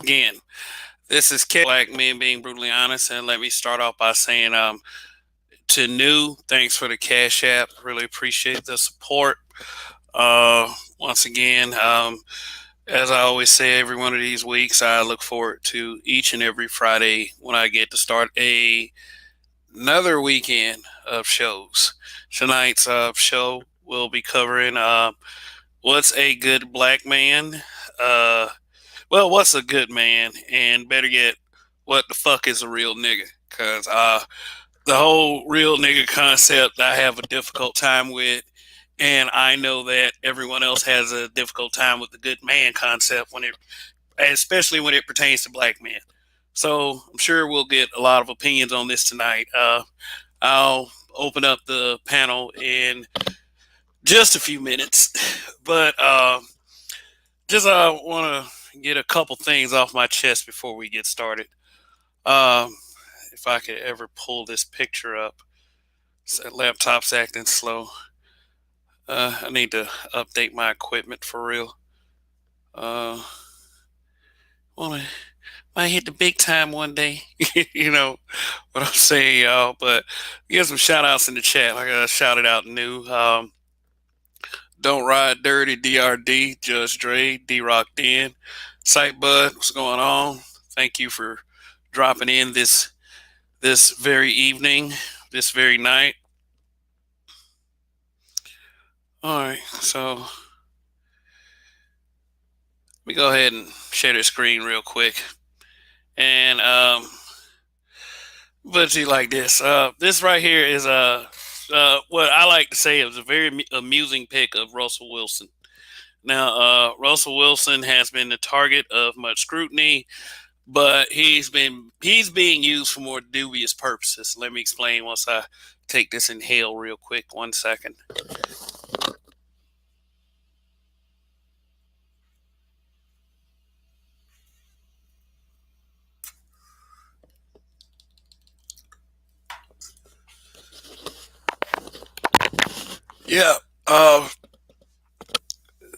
Again, this is Black Men Being Brutally Honest, and let me start off by saying, to new, thanks for the Cash App. Really appreciate the support. Once again, as I always say, every one of these weeks, I look forward to each and every Friday when I get to start another weekend of shows. Tonight's show will be covering what's a good black man. Uh, what's a good man, and better yet, what the fuck is a real nigga? Because the whole real nigga concept I have a difficult time with, and I know that everyone else has a difficult time with the good man concept especially when it pertains to black men. So I'm sure we'll get a lot of opinions on this tonight. I'll open up the panel in just a few minutes, but just want to get a couple things off my chest before we get started. Um, if I could ever pull this picture up, laptop's acting slow. I need to update my equipment for real. Uh, wanna might hit the big time one day. You know what I'm saying, y'all. But get some shout outs in the chat. I gotta shout it out new. Don't Ride Dirty, DRD, Judge Dre, D Rock Den, Sight Bud, what's going on? Thank you for dropping in this very evening, this very night. All right, so let me go ahead and share the screen real quick. And but see like this. This right here is what I like to say is a very amusing pic of Russell Wilson. Now, Russell Wilson has been the target of much scrutiny, but he's being used for more dubious purposes. Let me explain once I take this inhale real quick. 1 second. Yeah.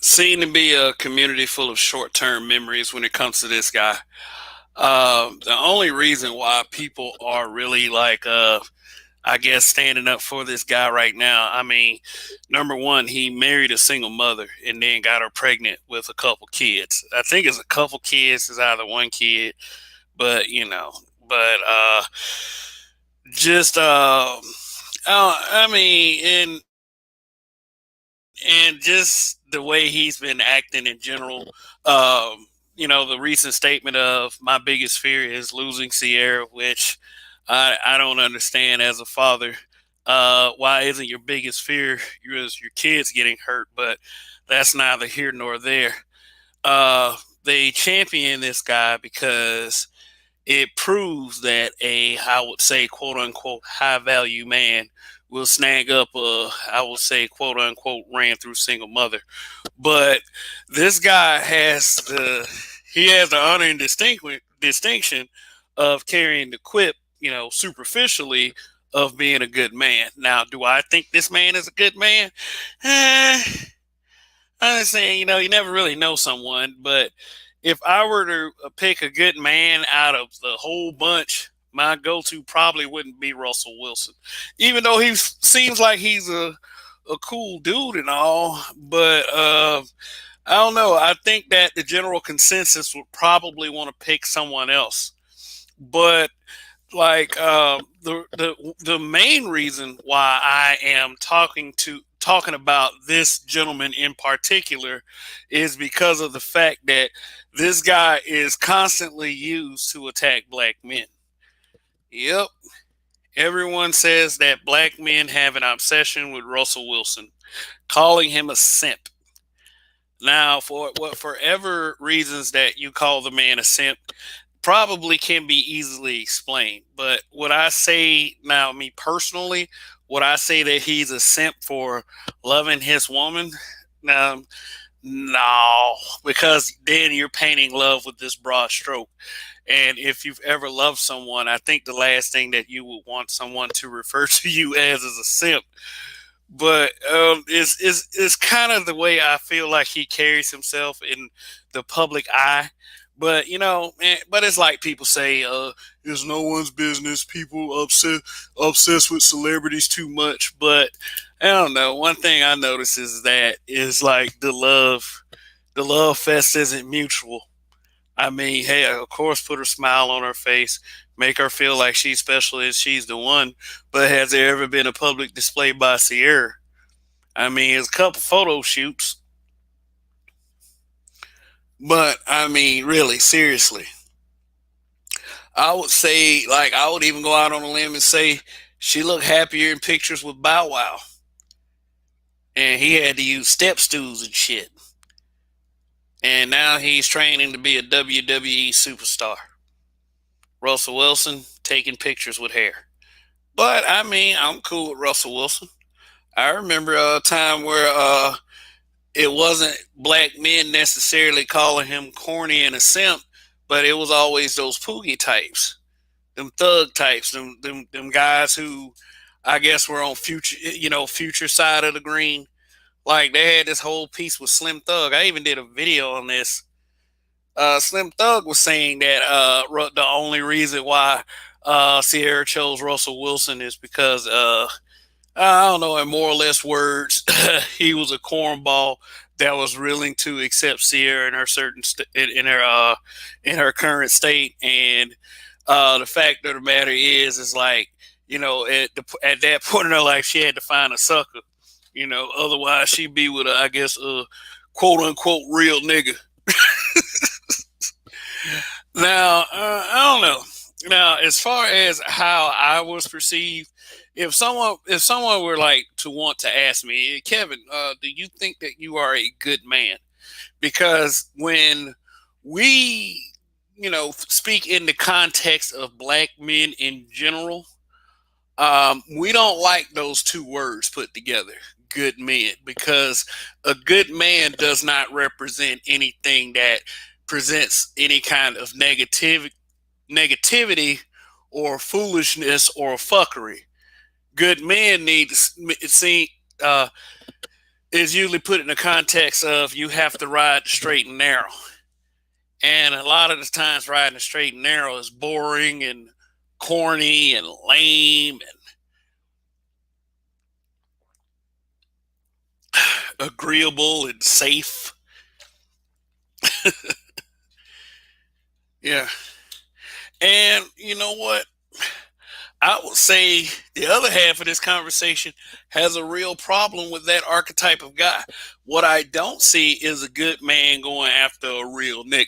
Seem to be a community full of short-term memories when it comes to this guy. The only reason why people are really like I guess standing up for this guy right now. I mean, number one, he married a single mother and then got her pregnant with a couple kids. I think it's a couple kids. It's either one kid, but but just I mean, and just the way he's been acting in general. The recent statement of my biggest fear is losing Sierra, which I don't understand as a father. Why isn't your biggest fear your kids getting hurt? But that's neither here nor there. They champion this guy because it proves that I would say, quote unquote, high value man will snag up I will say, quote unquote, ran through single mother. But this guy he has the honor and distinction of carrying the quip, superficially of being a good man. Now, do I think this man is a good man? Eh, I'm saying, you never really know someone, but if I were to pick a good man out of the whole bunch, my go-to probably wouldn't be Russell Wilson, even though he seems like he's a cool dude and all. But I don't know. I think that the general consensus would probably want to pick someone else. But like the main reason why I am talking about this gentleman in particular is because of the fact that this guy is constantly used to attack black men. Yep. Everyone says that black men have an obsession with Russell Wilson, calling him a simp. Now, for whatever reasons that you call the man a simp, probably can be easily explained. But what I say now, me personally, would I say that he's a simp for loving his woman? Now, no, because then you're painting love with this broad stroke. And if you've ever loved someone, I think the last thing that you would want someone to refer to you as is a simp. But it's kind of the way I feel like he carries himself in the public eye. But but it's like people say, it's no one's business. People obsessed with celebrities too much. But I don't know. One thing I notice is that is like the love fest isn't mutual. I mean, hey, of course, put her smile on her face, make her feel like she's special and she's the one. But has there ever been a public display by Sierra? I mean, it's a couple photo shoots, but I mean, really, seriously, I would say, like, I would even go out on a limb and say she looked happier in pictures with Bow Wow, and he had to use step stools and shit. And now he's training to be a WWE superstar. Russell Wilson taking pictures with hair. But I mean, I'm cool with Russell Wilson. I remember a time where it wasn't black men necessarily calling him corny and a simp, but it was always those Poogie types, them thug types, them guys who I guess were on future side of the green. Like they had this whole piece with Slim Thug. I even did a video on this. Slim Thug was saying that the only reason why Sierra chose Russell Wilson is because I don't know, in more or less words, he was a cornball that was willing to accept Sierra in her in her current state. And the fact of the matter is like at that point in her life, she had to find a sucker. Otherwise she'd be with I guess a quote unquote real nigga. Now I don't know. Now, as far as how I was perceived, if someone were like to want to ask me, Kevin, do you think that you are a good man? Because when we speak in the context of black men in general, we don't like those two words put together, good men, because a good man does not represent anything that presents any kind of negativity or foolishness or fuckery. Good men need to see is usually put in the context of you have to ride the straight and narrow. And a lot of the times riding the straight and narrow is boring and corny and lame and agreeable and safe. Yeah. And you know what? I would say the other half of this conversation has a real problem with that archetype of guy. What I don't see is a good man going after a real nigga.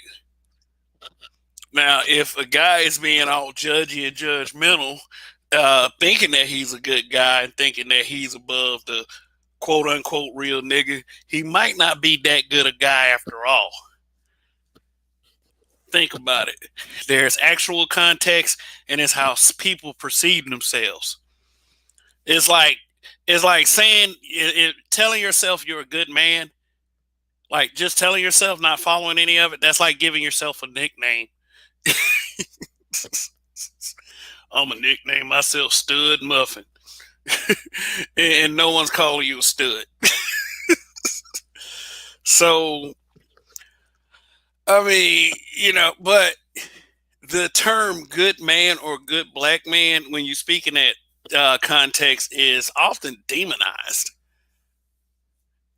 Now, if a guy is being all judgy and judgmental, thinking that he's a good guy and thinking that he's above the quote unquote real nigga, he might not be that good a guy after all. Think about it. There's actual context, and it's how people perceive themselves. It's like saying telling yourself you're a good man, like just telling yourself, not following any of it. That's like giving yourself a nickname. I'm gonna nickname myself Stud Muffin, and no one's calling you a stud. So I mean, but the term good man or good black man, when you speak in that context, is often demonized.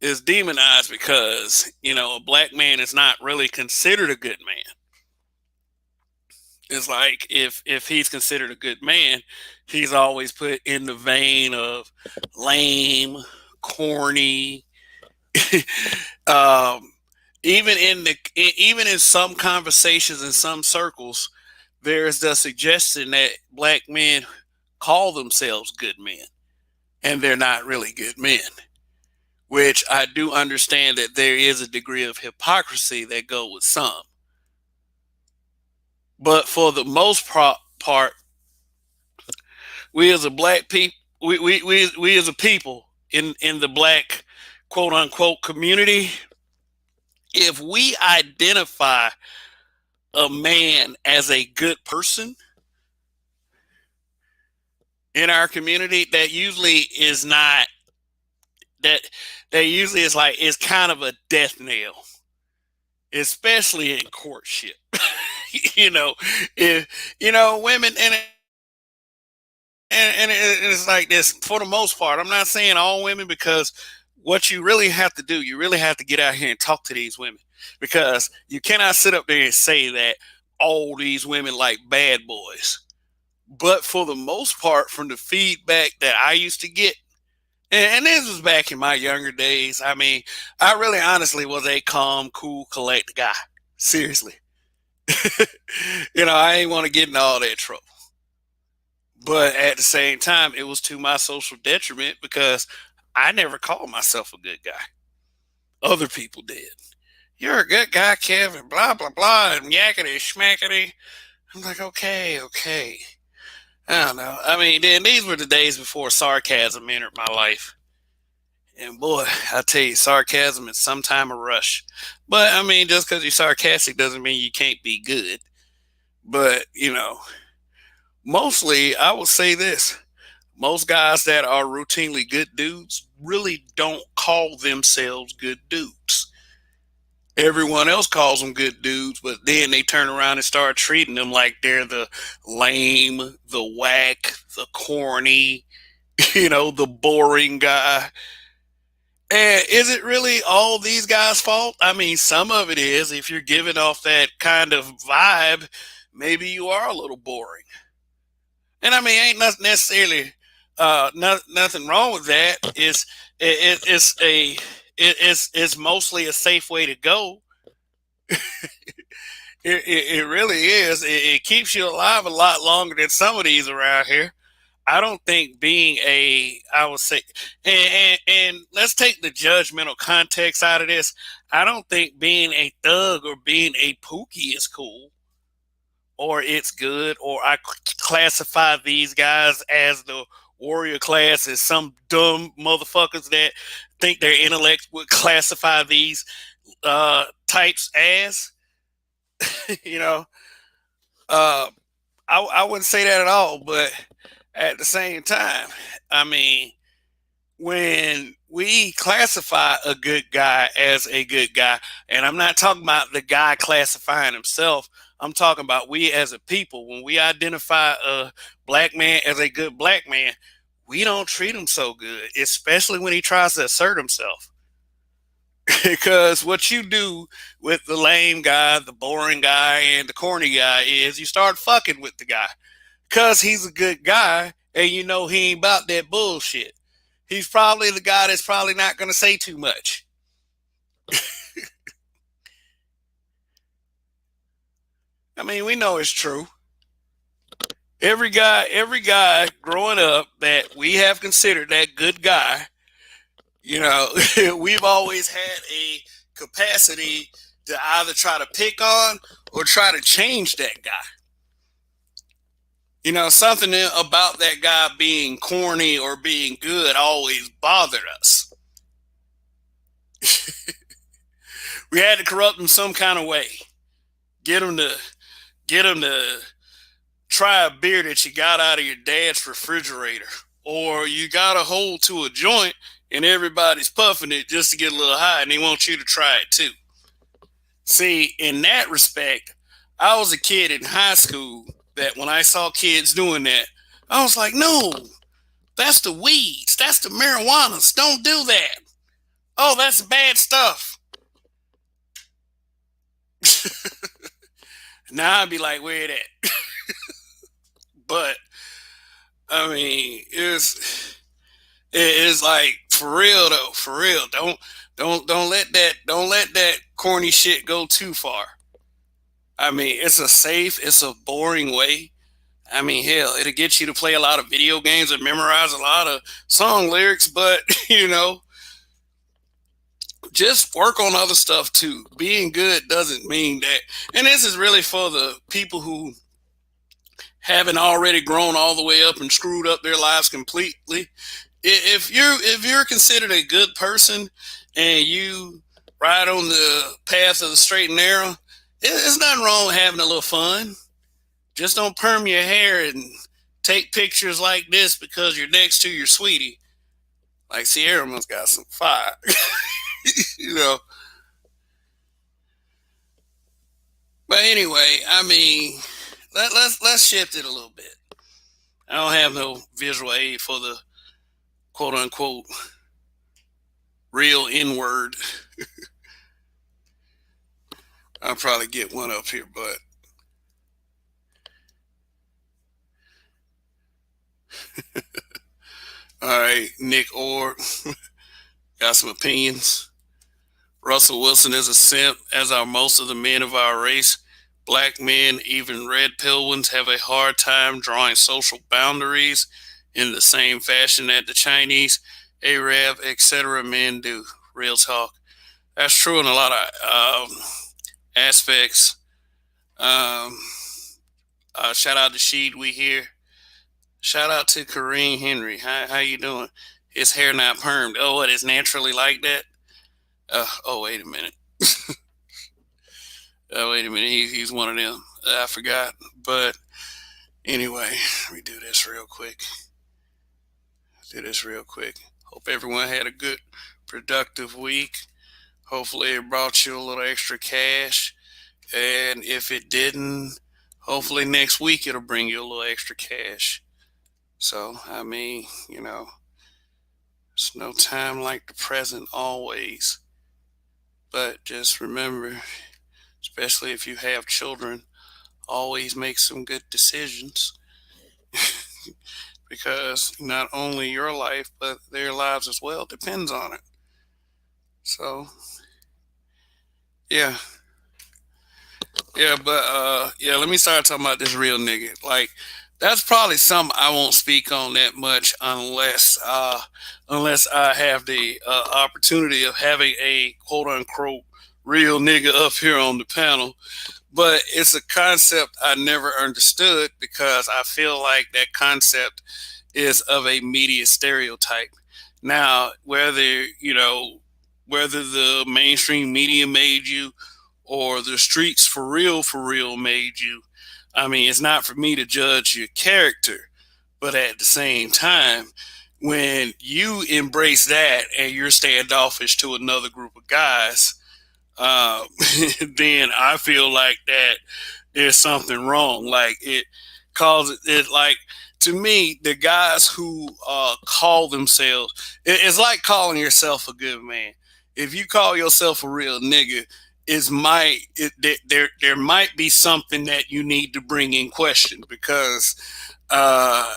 Is demonized because, a black man is not really considered a good man. It's like if he's considered a good man, he's always put in the vein of lame, corny. um, even in some conversations in some circles, there's the suggestion that black men call themselves good men, and they're not really good men. Which I do understand that there is a degree of hypocrisy that go with some, but for the most part, we as a black people, we as a people in the black quote unquote community, if we identify a man as a good person in our community, that usually is not that that usually is like is kind of a death nail. especially in courtship. you know, if women and it's like this for the most part. I'm not saying all women, because what you really have to do, you really have to get out here and talk to these women, because you cannot sit up there and say that all these women like bad boys. But for the most part, from the feedback that I used to get, and this was back in my younger days, I mean, I really honestly was a calm, cool, collect guy. Seriously. I ain't want to get in all that trouble. But at the same time, it was to my social detriment, because I never called myself a good guy. Other people did. You're a good guy, Kevin, blah, blah, blah, and yakety schmackety. I'm like, okay, okay. I don't know. I mean, then these were the days before sarcasm entered my life. And boy, I tell you, sarcasm is sometime a rush. But I mean, just because you're sarcastic doesn't mean you can't be good. But, mostly I will say this: most guys that are routinely good dudes really don't call themselves good dudes. Everyone else calls them good dudes, but then they turn around and start treating them like they're the lame, the whack, the corny, the boring guy. And is it really all these guys' fault? I mean, some of it is. If you're giving off that kind of vibe, maybe you are a little boring. And I mean, ain't nothing necessarily nothing wrong with that. It's mostly a safe way to go. It really is. It keeps you alive a lot longer than some of these around here. I don't think being I would say, and let's take the judgmental context out of this. I don't think being a thug or being a pookie is cool, or it's good, or I classify these guys as the warrior class as some dumb motherfuckers that think their intellect would classify these types as. you know, uh, I wouldn't say that at all, but at the same time, I mean, when we classify a good guy as a good guy, and I'm not talking about the guy classifying himself, I'm talking about we as a people, when we identify a black man as a good black man, we don't treat him so good, especially when he tries to assert himself. Because what you do with the lame guy, the boring guy, and the corny guy is you start fucking with the guy because he's a good guy, and he ain't about that bullshit. He's probably the guy that's probably not going to say too much. I mean, we know it's true. Every guy growing up that we have considered that good guy, we've always had a capacity to either try to pick on or try to change that guy. Something about that guy being corny or being good always bothered us. We had to corrupt him some kind of way. Get him to try a beer that you got out of your dad's refrigerator, or you got a hold to a joint and everybody's puffing it just to get a little high, and they want you to try it too. See, in that respect, I was a kid in high school that when I saw kids doing that, I was like, no, that's the weeds. That's the marijuanas. Don't do that. Oh, that's bad stuff. Now I'd be like, where it at? But I mean, it's like for real though, for real. Don't let that corny shit go too far. I mean, it's a boring way. I mean, hell, it'll get you to play a lot of video games and memorize a lot of song lyrics, but just work on other stuff too. Being good doesn't mean that. And this is really for the people who haven't already grown all the way up and screwed up their lives completely. If you're considered a good person and you ride on the path of the straight and narrow, it's nothing wrong with having a little fun. Just don't perm your hair and take pictures like this because you're next to your sweetie. Like Sierra must got some fire. you know. But anyway, I mean, let's shift it a little bit. I don't have no visual aid for the quote unquote real N word. I'll probably get one up here, but all right, Nick Orr got some opinions. Russell Wilson is a simp, as are most of the men of our race. Black men, even red pill ones, have a hard time drawing social boundaries in the same fashion that the Chinese, Arab, etc. men do. Real talk. That's true in a lot of aspects. Um, Shout out to Sheed, we here. Shout out to Kareem Henry. How you doing? His hair not permed. Oh, it is naturally like that. Oh, wait a minute. Oh, wait a minute. He's one of them. I forgot. But anyway, let me do this real quick. Hope everyone had a good, productive week. Hopefully, it brought you a little extra cash. And if it didn't, hopefully next week it'll bring you a little extra cash. So, I mean, it's no time like the present always. But just remember, especially if you have children, always make some good decisions because not only your life, but their lives as well depends on it. So, yeah. Yeah, let me start talking about this real nigga. Like, that's probably something I won't speak on that much unless I have the opportunity of having a quote unquote real nigga up here on the panel. But it's a concept I never understood because I feel like that concept is of a media stereotype. Now, whether the mainstream media made you or the streets for real made you, I mean, it's not for me to judge your character, but at the same time, when you embrace that and you're standoffish to another group of guys, uh, then I feel like that there's something wrong. Like it causes it like to me, the guys who call themselves, it's like calling yourself a good man. If you call yourself a real nigga, there might be something that you need to bring in question because uh,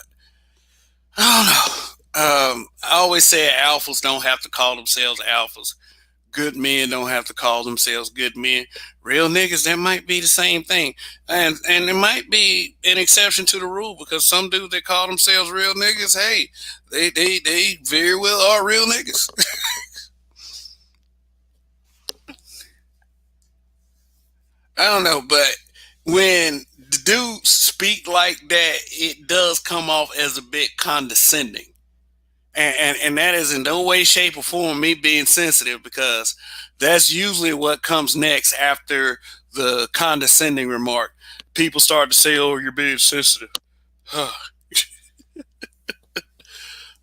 I don't know. I always say alphas don't have to call themselves alphas. Good men don't have to call themselves good men. Real niggas, that might be the same thing, and it might be an exception to the rule because some dudes that call themselves real niggas, hey, they very well are real niggas. I don't know, but when the dudes speak like that, it does come off as a bit condescending. And that is in no way, shape, or form me being sensitive because that's usually what comes next after the condescending remark. People start to say, "Oh, you're being sensitive."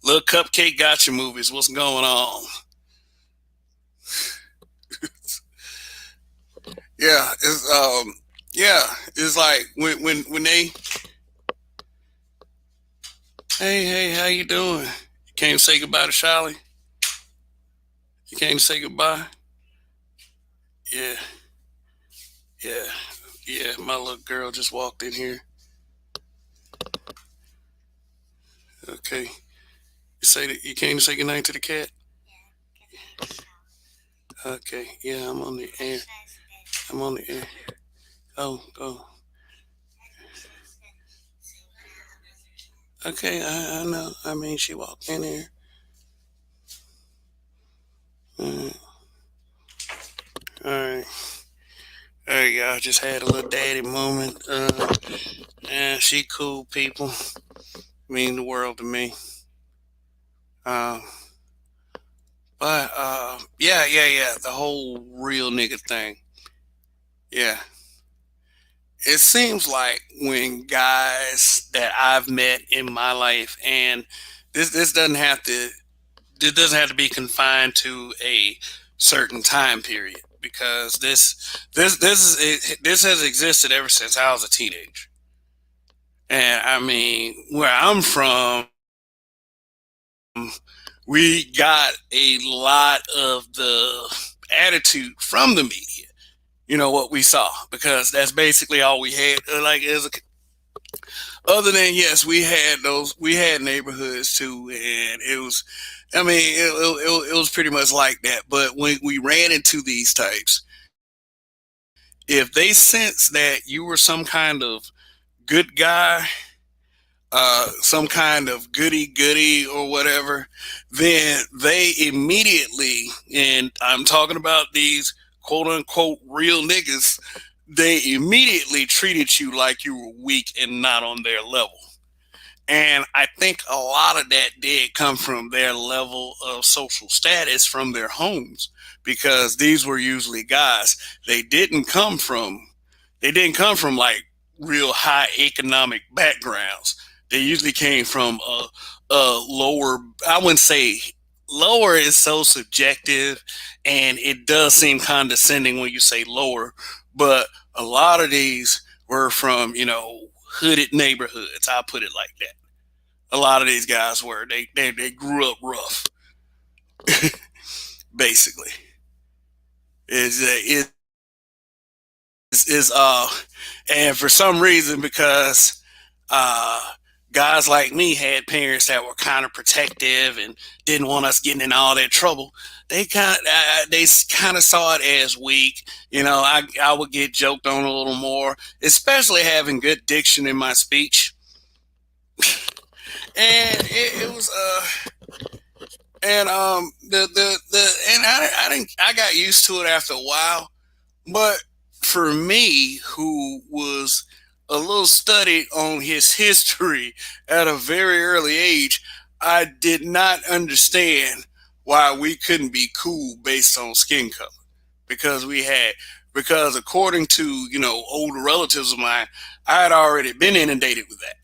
Little cupcake gotcha movies. What's going on? Yeah, it's like when they, hey, how you doing? You came to say goodbye to Charlie. You came to say goodbye. Yeah, yeah, yeah. My little girl just walked in here. Okay, you came to say goodnight to the cat. Okay, yeah, I'm on the air. I'm on the air. Oh. Okay, I know. I mean, she walked in here. All right. There you go. I just had a little daddy moment. Yeah, she cool people. Mean the world to me. Um, but yeah. The whole real nigga thing. Yeah. It seems like when guys that I've met in my life, and this doesn't have to, it doesn't have to be confined to a certain time period. because this has existed ever since I was a teenager. And I mean, where I'm from, we got a lot of the attitude from the media. You know what we saw, because that's basically all we had. Like as a, other than, yes, we had neighborhoods too, and it was. I mean, it was pretty much like that. But when we ran into these types, if they sensed that you were some kind of good guy, some kind of goody goody or whatever, then they immediately, and I'm talking about these quote unquote real niggas, they immediately treated you like you were weak and not on their level. And I think a lot of that did come from their level of social status from their homes, because these were usually guys. They didn't come from they didn't come from like real high economic backgrounds. They usually came from a lower. I wouldn't say lower is so subjective, and it does seem condescending when you say lower. But a lot of these were from hooded neighborhoods. I'll put it like that. A lot of these guys were they grew up rough, basically. Is and for some reason, because uh guys like me had parents that were kind of protective and didn't want us getting in all that trouble, they kind of saw it as weak. I would get joked on a little more, especially having good diction in my speech. And it was and the and I didn't I got used to it after a while. But for me, who was a little studied on his history at a very early age, I did not understand why we couldn't be cool based on skin color. Because because according to, older relatives of mine, I had already been inundated with that.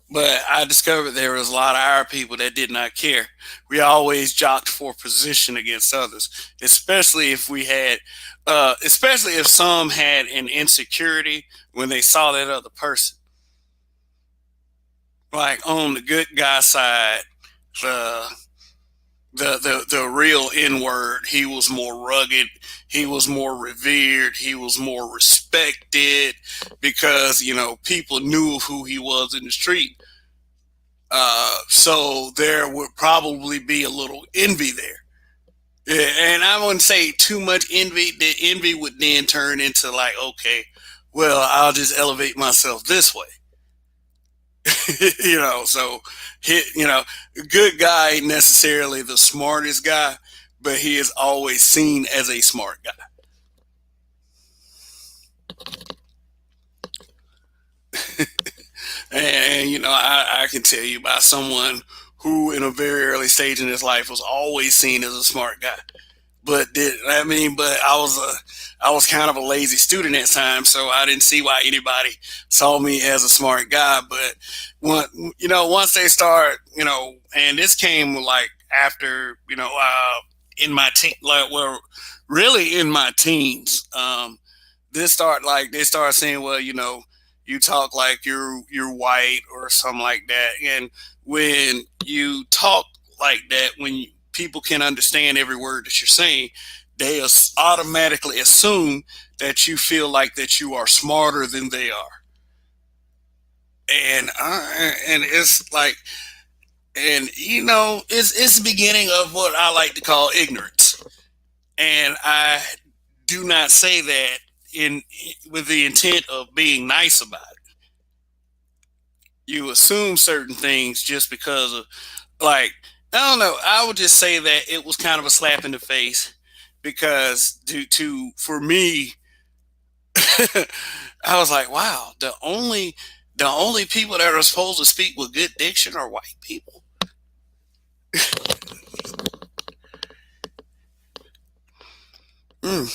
But I discovered there was a lot of our people that did not care. We always jocked for position against others, especially if some had an insecurity when they saw that other person. Like on the good guy side, the the real N word, he was more rugged, he was more revered, he was more respected, because people knew who he was in the street. So there would probably be a little envy there. Yeah, and I wouldn't say too much envy. The envy would then turn into like, okay, well, I'll just elevate myself this way. So good guy ain't necessarily the smartest guy, but he is always seen as a smart guy. And I can tell you about someone who, in a very early stage in his life, was always seen as a smart guy. But I was kind of a lazy student at times, so I didn't see why anybody saw me as a smart guy. But once they start, and this came like after, in my teen, like, well, really in my teens, they start saying, well, you talk like you're white or something like that. And when you talk like that, people can understand every word that you're saying, they automatically assume that you feel like that you are smarter than they are. And it's like, and it's the beginning of what I like to call ignorance. And I do not say that in with the intent of being nice about it. You assume certain things just because of, like, I don't know. I would just say that it was kind of a slap in the face, because to for me, I was like, wow, the only people that are supposed to speak with good diction are white people. Mm.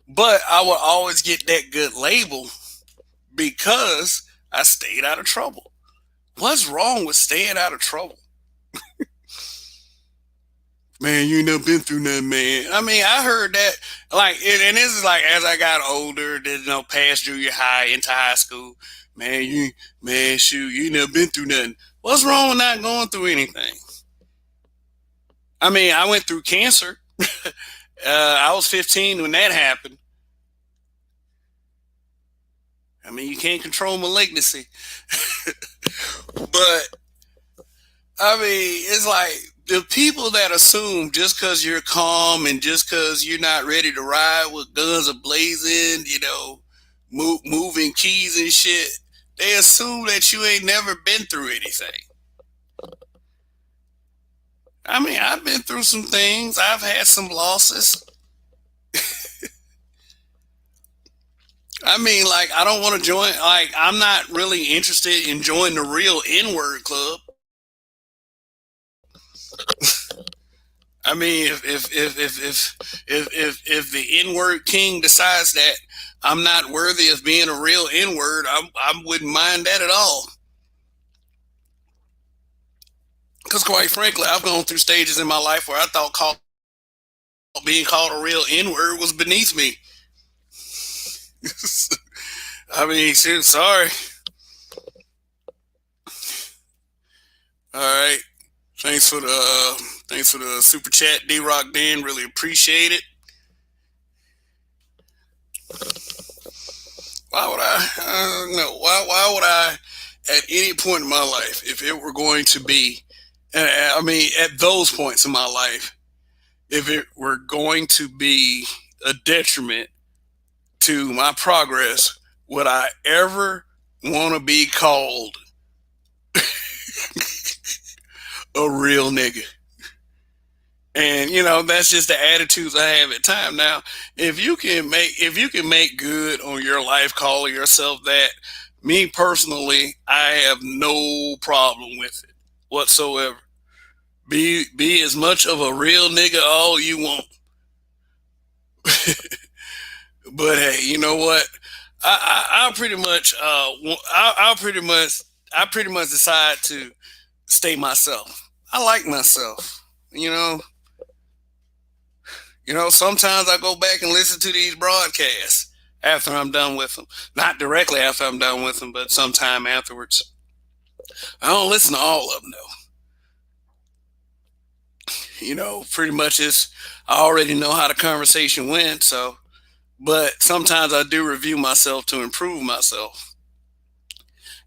But I would always get that good label because I stayed out of trouble. What's wrong with staying out of trouble? Man, you ain't never been through nothing, man. I mean, I heard that, like, and this is like as I got older, past junior high into high school. Man, shoot, you ain't never been through nothing. What's wrong with not going through anything? I mean, I went through cancer. I was 15 when that happened. I mean, you can't control malignancy, but I mean, it's like the people that assume just because you're calm and just because you're not ready to ride with guns ablazing, moving keys and shit, they assume that you ain't never been through anything. I mean, I've been through some things. I've had some losses. I mean, like, I don't want to join. Like, I'm not really interested in joining the real N word club. I mean, if the N word king decides that I'm not worthy of being a real N word, I wouldn't mind that at all. Because quite frankly, I've gone through stages in my life where I thought being called a real N word was beneath me. I mean, shit, sorry. All right. Thanks for the super chat, D Rock Dan. Really appreciate it. Why would I? No. Why would I? At any point in my life, if it were going to be, I mean, at those points in my life, if it were going to be a detriment to my progress, would I ever want to be called a real nigga? And that's just the attitudes I have at time. Now, if you can make good on your life calling yourself that, me personally, I have no problem with it whatsoever. Be as much of a real nigga all you want. But hey, you know what? I'll pretty much I pretty much decide to stay myself. I like myself. You know, sometimes I go back and listen to these broadcasts after I'm done with them. Not directly after I'm done with them, but sometime afterwards. I don't listen to all of them though. Pretty much I already know how the conversation went, so but sometimes I do review myself to improve myself.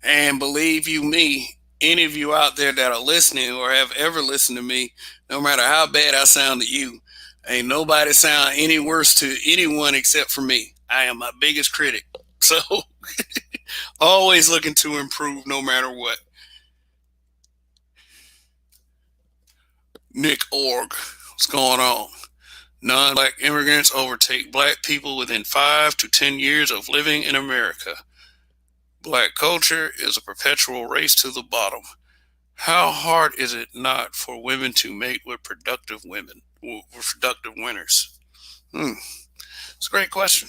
And believe you me, any of you out there that are listening or have ever listened to me, no matter how bad I sound to you, ain't nobody sound any worse to anyone except for me. I am my biggest critic. So always looking to improve no matter what. Nick Org, what's going on? Non-black immigrants overtake black people within 5 to 10 years of living in America. Black culture is a perpetual race to the bottom. How hard is it not for women to mate with productive winners? It's a great question.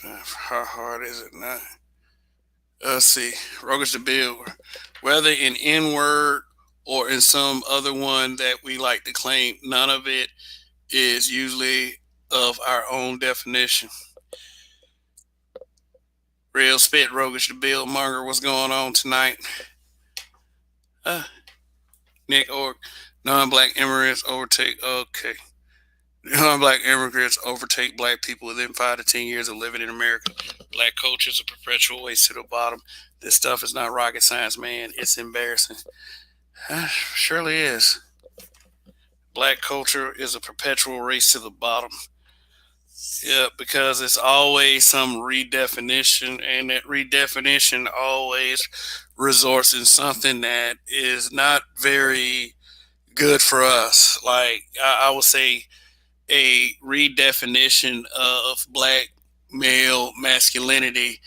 How hard is it not? Let's see. Rogus the Bill. Whether in N word or in some other one that we like to claim, none of it is usually of our own definition. Real spit, Rogus the Bill Monger. What's going on tonight? Nick Org. Non-black immigrants overtake. Okay. Non-black immigrants overtake black people within 5 to 10 years of living in America. Black culture is a perpetual race to the bottom. This stuff is not rocket science, man. It's embarrassing. Surely is. Black culture is a perpetual race to the bottom. Yeah, because it's always some redefinition, and that redefinition always resorts in something that is not very good for us. Like I would say, a redefinition of black male masculinity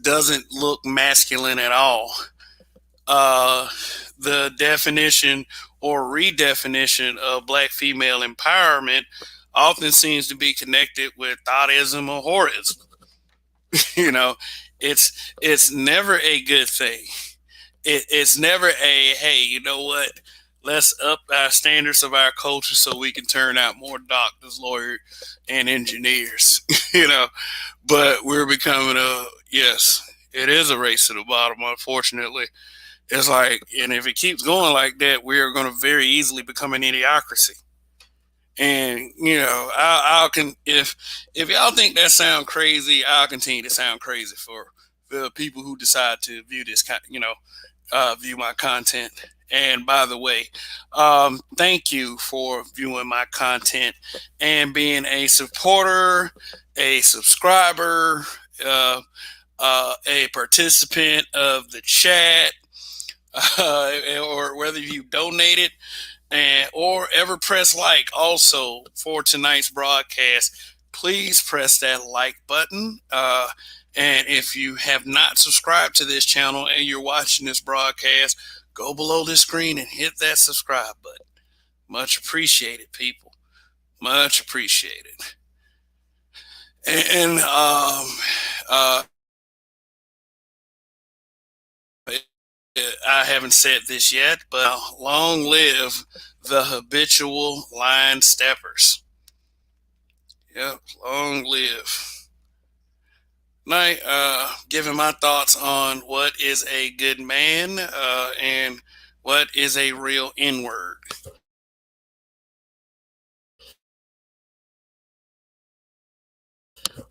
doesn't look masculine at all. The definition or redefinition of black female empowerment often seems to be connected with thoughtism or horism. you know, it's never a good thing. it's never a hey, you know what? Let's up our standards of our culture so we can turn out more doctors, lawyers, and engineers. you know, but we're becoming a yes. It is a race to the bottom, unfortunately. It's like, and if it keeps going like that, we are going to very easily become an idiocracy. And I'll can if y'all think that sound crazy, I'll continue to sound crazy for the people who decide to view this view my content. And by the way, thank you for viewing my content and being a supporter, a subscriber, a participant of the chat, or whether you donated and or ever press like. Also, for tonight's broadcast, please press that like button. And if you have not subscribed to this channel and you're watching this broadcast, go below the screen and hit that subscribe button. Much appreciated, people. Much appreciated. And uh, I haven't said this yet, but long live the habitual line steppers. Yep, long live. Night, giving my thoughts on what is a good man and what is a real N word.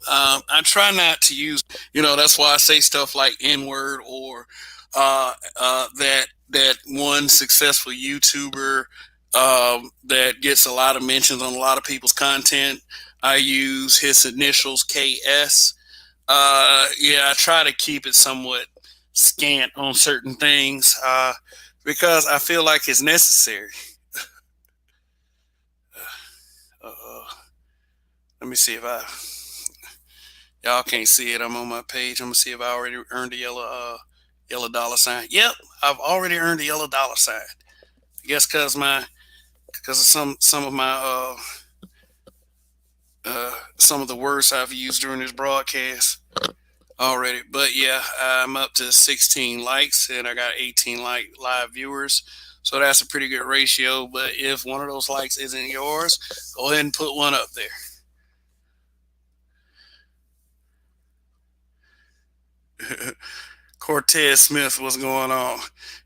I try not to use, that's why I say stuff like N word or that one successful YouTuber that gets a lot of mentions on a lot of people's content. I use his initials KS. Yeah, I try to keep it somewhat scant on certain things because I feel like it's necessary. Uh, Let me see if y'all can't see it. I'm on my page. I'm gonna see if I already earned a yellow dollar sign. Yep, I've already earned a yellow dollar sign. I guess because of some of my some of the words I've used during this broadcast already. But yeah, I'm up to 16 likes and I got 18 live viewers. So that's a pretty good ratio. But if one of those likes isn't yours, go ahead and put one up there. Cortez Smith, what's going on?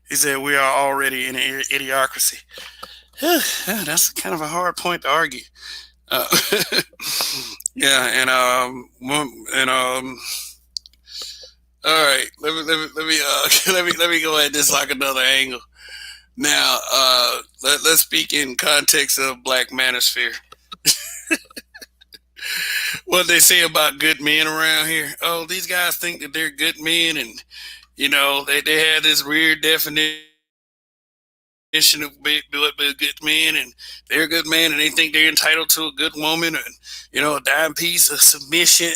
He said we are already in an idiocracy. That's kind of a hard point to argue. Uh, yeah, and all right. Let me let me go at this like another angle. Now, let's speak in context of Black Manosphere. What they say about good men around here? Oh, these guys think that they're good men, and they have this weird definition of be a good man, and they're a good man, and they think they're entitled to a good woman, and a dime piece of submission.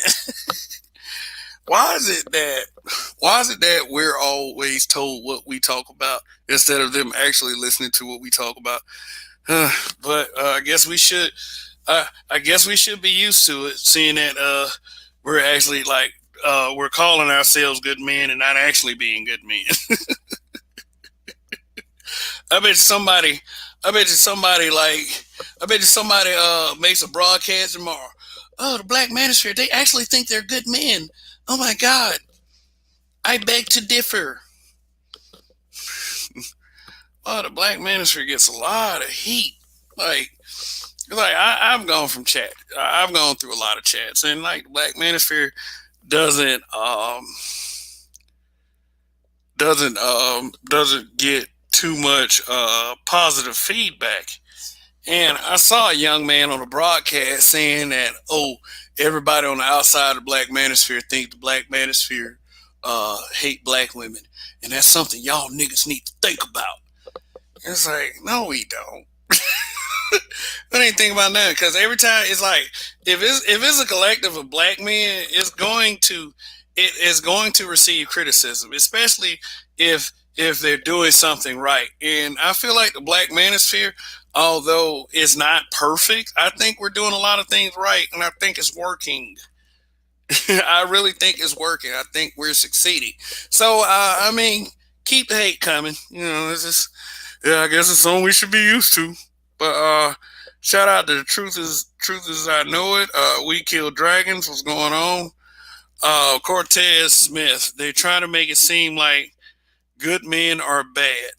Why is it that we're always told what we talk about instead of them actually listening to what we talk about? But I guess we should be used to it, seeing that we're actually like we're calling ourselves good men and not actually being good men. I bet somebody, I bet you somebody like, I bet you somebody makes a broadcast tomorrow. Oh, the Black Manosphere, they actually think they're good men. Oh my God, I beg to differ. Oh, the Black Manosphere gets a lot of heat. I've gone from chat. I've gone through a lot of chats, and like Black Manosphere doesn't doesn't get too much positive feedback. And I saw a young man on the broadcast saying that, oh, everybody on the outside of the Black Manosphere think the Black Manosphere hate black women, and that's something y'all niggas need to think about. It's like, no, we don't. I ain't think about that because every time it's like if it's a collective of black men, it is going to receive criticism, especially if they're doing something right. And I feel like the Black Manosphere, although it's not perfect, I think we're doing a lot of things right, and I think it's working. I really think it's working. I think we're succeeding. So I mean, keep the hate coming. It's just, yeah, I guess it's something we should be used to. But shout out to the truth is I know it. We killed dragons. What's going on? Cortez Smith. They try to make it seem like good men are bad.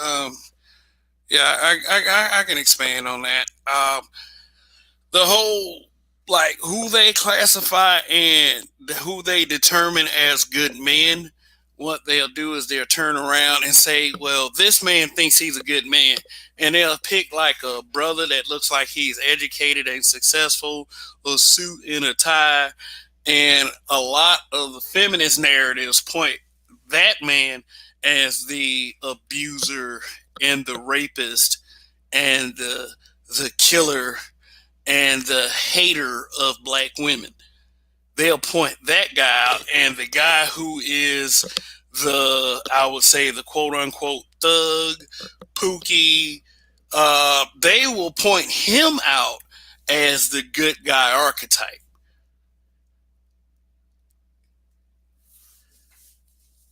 Um, yeah, I can expand on that. The whole, like, who they classify and who they determine as good men, what they'll do is they'll turn around and say, well, this man thinks he's a good man. And they'll pick like a brother that looks like he's educated and successful, a suit and a tie. And a lot of the feminist narratives point that man as the abuser and the rapist and the killer and the hater of black women. They'll point that guy out, and the guy who is I would say, the quote unquote thug, Pookie, they will point him out as the good guy archetype.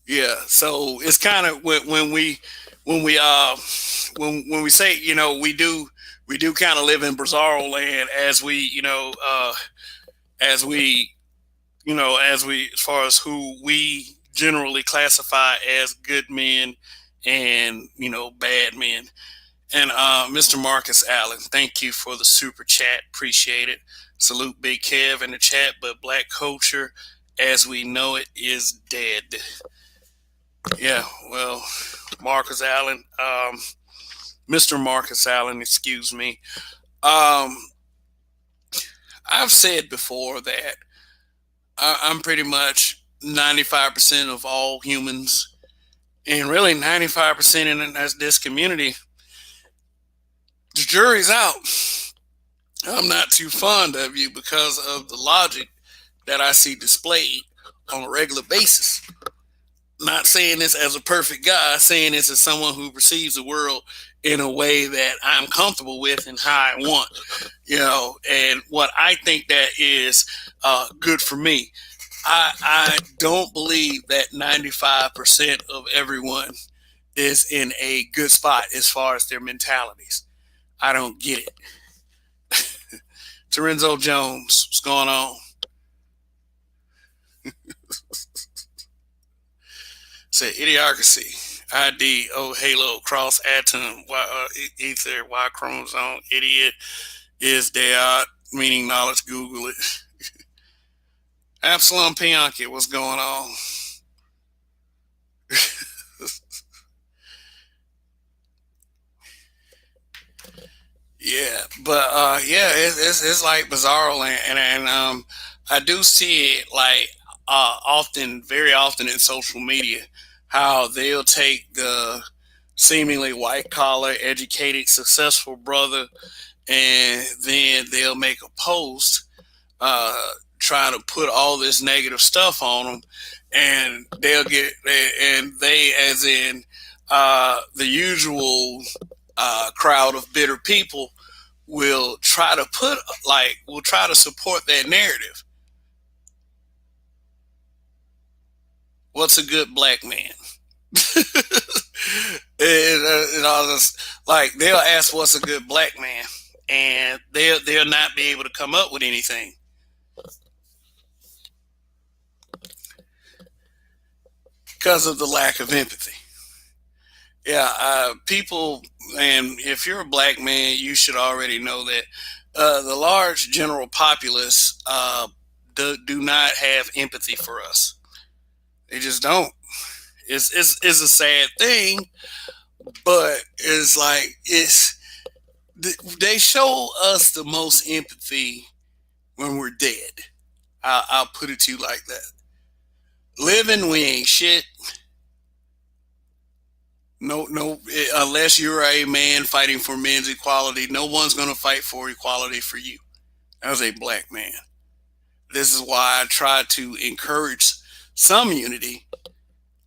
Yeah, so it's kind of when we when we say, we do kind of live in bizarro land, as we as we as far as who we generally classify as good men and bad men. And Mr. Marcus Allen, thank you for the super chat. Appreciate it. Salute Big Kev in the chat, but black culture as we know it is dead. Yeah, well, Marcus Allen, Mr. Marcus Allen, excuse me. Um, I've said before that I'm pretty much 95% of all humans, and really 95% in this community. The jury's out. I'm not too fond of you because of the logic that I see displayed on a regular basis. Not saying this as a perfect guy, saying this as someone who perceives the world in a way that I'm comfortable with and how I want, and what I think that is good for me. I don't believe that 95% of everyone is in a good spot as far as their mentalities. I don't get it. Terenzo Jones, what's going on? Say idiocracy. ID, oh, Halo, cross atom, ether, Y chromosome, idiot, is dead, meaning knowledge, Google it. Absalom Pianki, what's going on? Yeah, but yeah, it's like bizarro land, and I do see it like often, very often in social media, how they'll take the seemingly white collar, educated, successful brother, and then they'll make a post trying to put all this negative stuff on them, and they, as in the usual crowd of bitter people, will try to support that narrative. What's a good black man? And all this, like, they'll ask what's a good black man, and they'll not be able to come up with anything because of the lack of empathy. Yeah, people, and if you're a black man, you should already know that the large general populace do not have empathy for us. They just don't. It's a sad thing, but it's like they show us the most empathy when we're dead. I'll put it to you like that. Living, we ain't shit. No, no. Unless you're a man fighting for men's equality, no one's going to fight for equality for you as a black man. This is why I try to encourage some unity,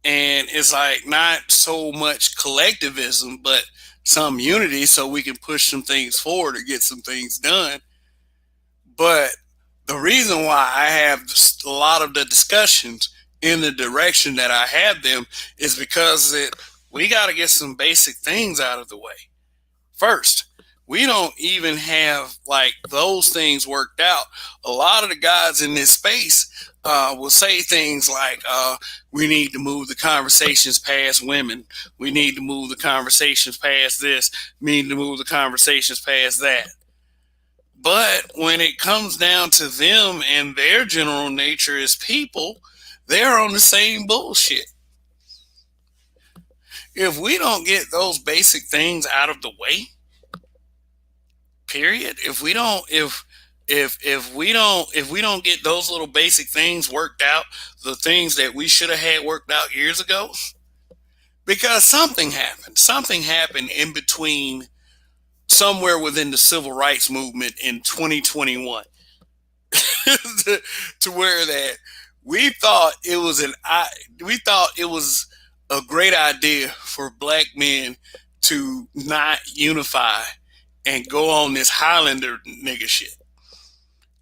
and it's like not so much collectivism, but some unity, so we can push some things forward or get some things done. But the reason why I have a lot of the discussions in the direction that I have them is because we got to get some basic things out of the way first. We don't even have like those things worked out. A lot of the guys in this space will say things like, we need to move the conversations past women. We need to move the conversations past this. We need to move the conversations past that. But when it comes down to them and their general nature as people, they're on the same bullshit. If we don't get those basic things out of the way, period. If we don't get those little basic things worked out, the things that we should have had worked out years ago, because something happened in between somewhere within the civil rights movement in 2021 to where that we thought it was a great idea for black men to not unify and go on this Highlander nigga shit.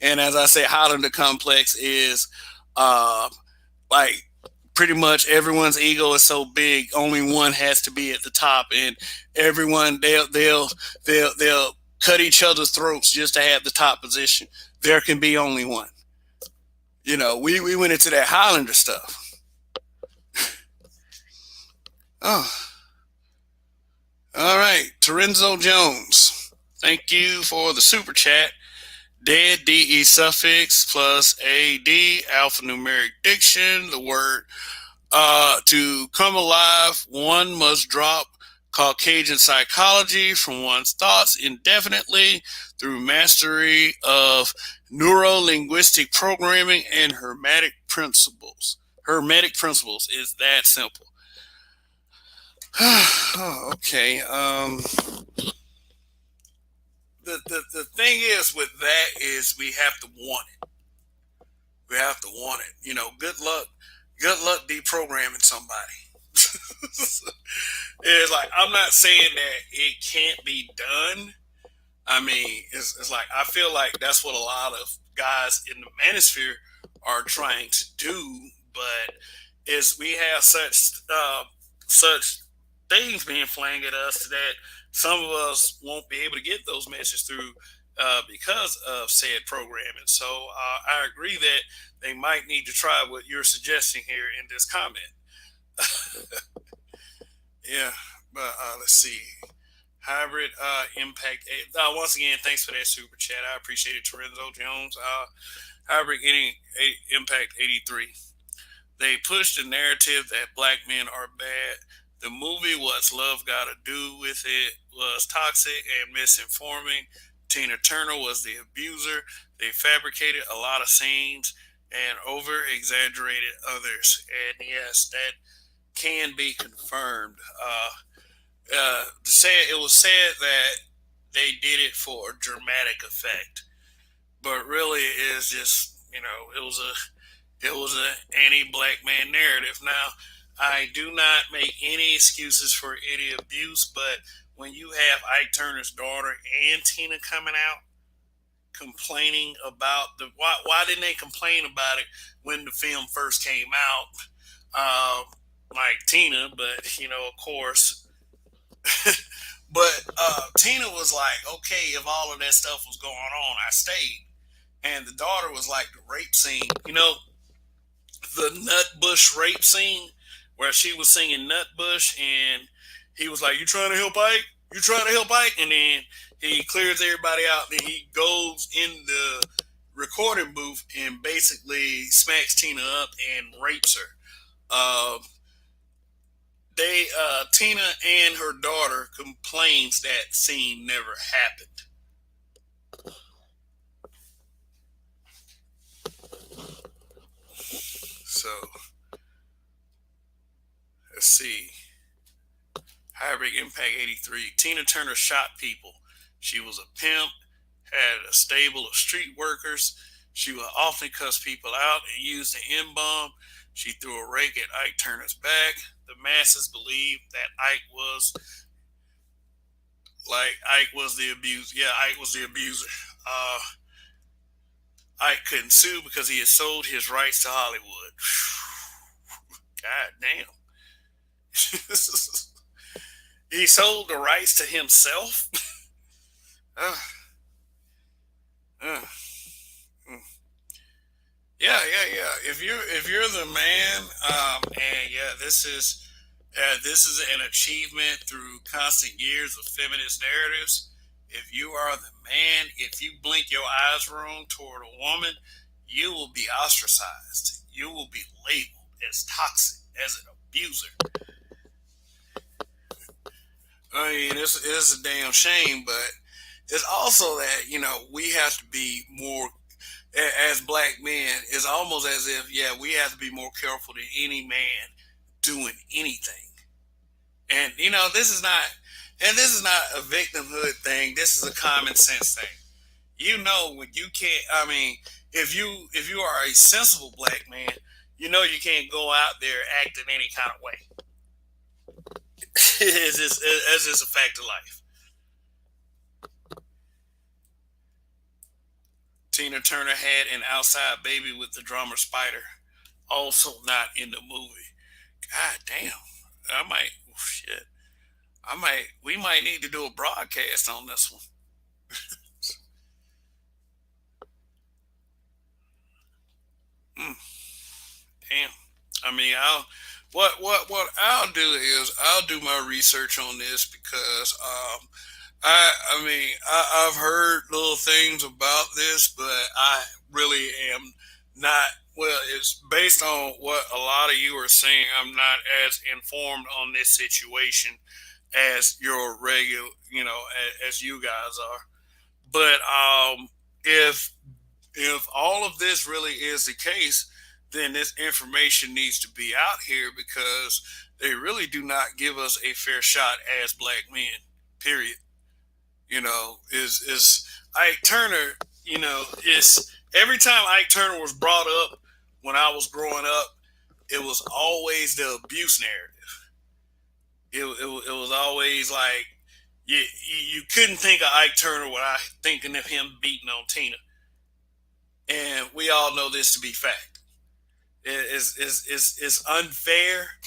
And as I say, Highlander complex is like pretty much everyone's ego is so big, only one has to be at the top, and everyone they'll cut each other's throats just to have the top position. There can be only one. You know, we went into that Highlander stuff. Oh, all right, Terenzo Jones. Thank you for the super chat. Dead DE suffix plus AD alphanumeric diction. The word to come alive, one must drop Caucasian psychology from one's thoughts indefinitely through mastery of neuro-linguistic programming and hermetic principles. Hermetic principles is that simple. Oh, okay. The thing is with that is we have to want it. We have to want it. You know, good luck deprogramming somebody. It's like, I'm not saying that it can't be done. I mean, it's like, I feel like that's what a lot of guys in the manosphere are trying to do, but is we have such things being flung at us that some of us won't be able to get those messages through because of said programming. So I agree that they might need to try what you're suggesting here in this comment. Yeah, but let's see. Hybrid impact. Once again, thanks for that super chat. I appreciate it, Terenzo Jones. Hybrid impact 83. They pushed the narrative that black men are bad. The movie What's Love Gotta Do with It was toxic and misinforming. Tina Turner was the abuser. They fabricated a lot of scenes and over exaggerated others. And yes, that can be confirmed. It was said that they did it for dramatic effect, but really it's just, you know, it was a anti-black man narrative. Now, I do not make any excuses for any abuse, but when you have Ike Turner's daughter and Tina coming out complaining about why didn't they complain about it when the film first came out? Like Tina, but you know, of course. But Tina was like, okay, if all of that stuff was going on, I stayed. And the daughter was like the rape scene, you know, the Nutbush rape scene where she was singing Nutbush and he was like, "You trying to help Ike? You trying to help Ike?" And then he clears everybody out and he goes in the recording booth and basically smacks Tina up and rapes her. Tina and her daughter complains that scene never happened. So let's see. Hybrid Impact 83. Tina Turner shot people. She was a pimp, had a stable of street workers. She would often cuss people out and use the N-bomb. She threw a rake at Ike Turner's back. The masses believed that Ike was the abuser. Yeah, Ike was the abuser. Ike couldn't sue because he had sold his rights to Hollywood. God damn. He sold the rights to himself. uh, uh, mm. Yeah. If you're the man, and yeah, this is an achievement through constant years of feminist narratives. If you are the man, if you blink your eyes wrong toward a woman, you will be ostracized. You will be labeled as toxic, as an abuser. I mean, it's a damn shame, but it's also that we have to be more as black men. It's almost as if we have to be more careful than any man doing anything. And this is not a victimhood thing. This is a common sense thing. When you can't. I mean, if you are a sensible black man, you can't go out there acting any kind of way. It's just a fact of life. Tina Turner had an outside baby with the drummer Spider, also not in the movie. God damn. I might. Shit. We might need to do a broadcast on this one. Mm, damn. I mean, what I'll do is I'll do my research on this because I mean I've heard little things about this, but I really am not. Well, it's based on what a lot of you are saying. I'm not as informed on this situation as your regular, as you guys are. But if all of this really is the case, then this information needs to be out here because they really do not give us a fair shot as black men. Period. Is Ike Turner? Is every time Ike Turner was brought up when I was growing up, it was always the abuse narrative. It was always like you couldn't think of Ike Turner without thinking of him beating on Tina, and we all know this to be fact. It's unfair,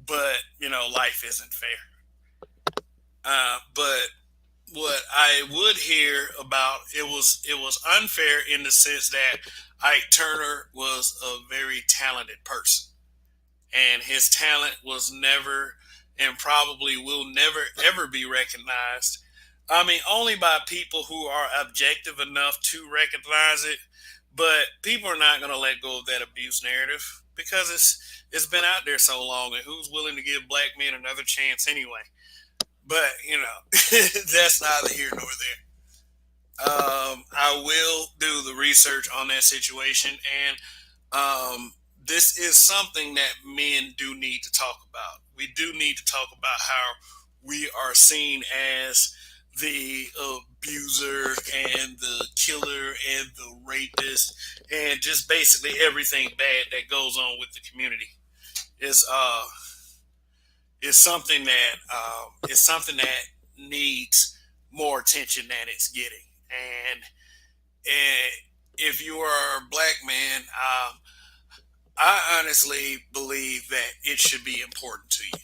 but life isn't fair. But what I would hear about it was unfair in the sense that Ike Turner was a very talented person, and his talent was never and probably will never ever be recognized. I mean, only by people who are objective enough to recognize it. But people are not going to let go of that abuse narrative because it's been out there so long, and who's willing to give black men another chance anyway? But that's neither here nor there. I will do the research on that situation, and this is something that men do need to talk about. We do need to talk about how we are seen as the abuser and the killer and the rapist and just basically everything bad that goes on with the community is something that needs more attention than it's getting. And if you are a black man, I honestly believe that it should be important to you.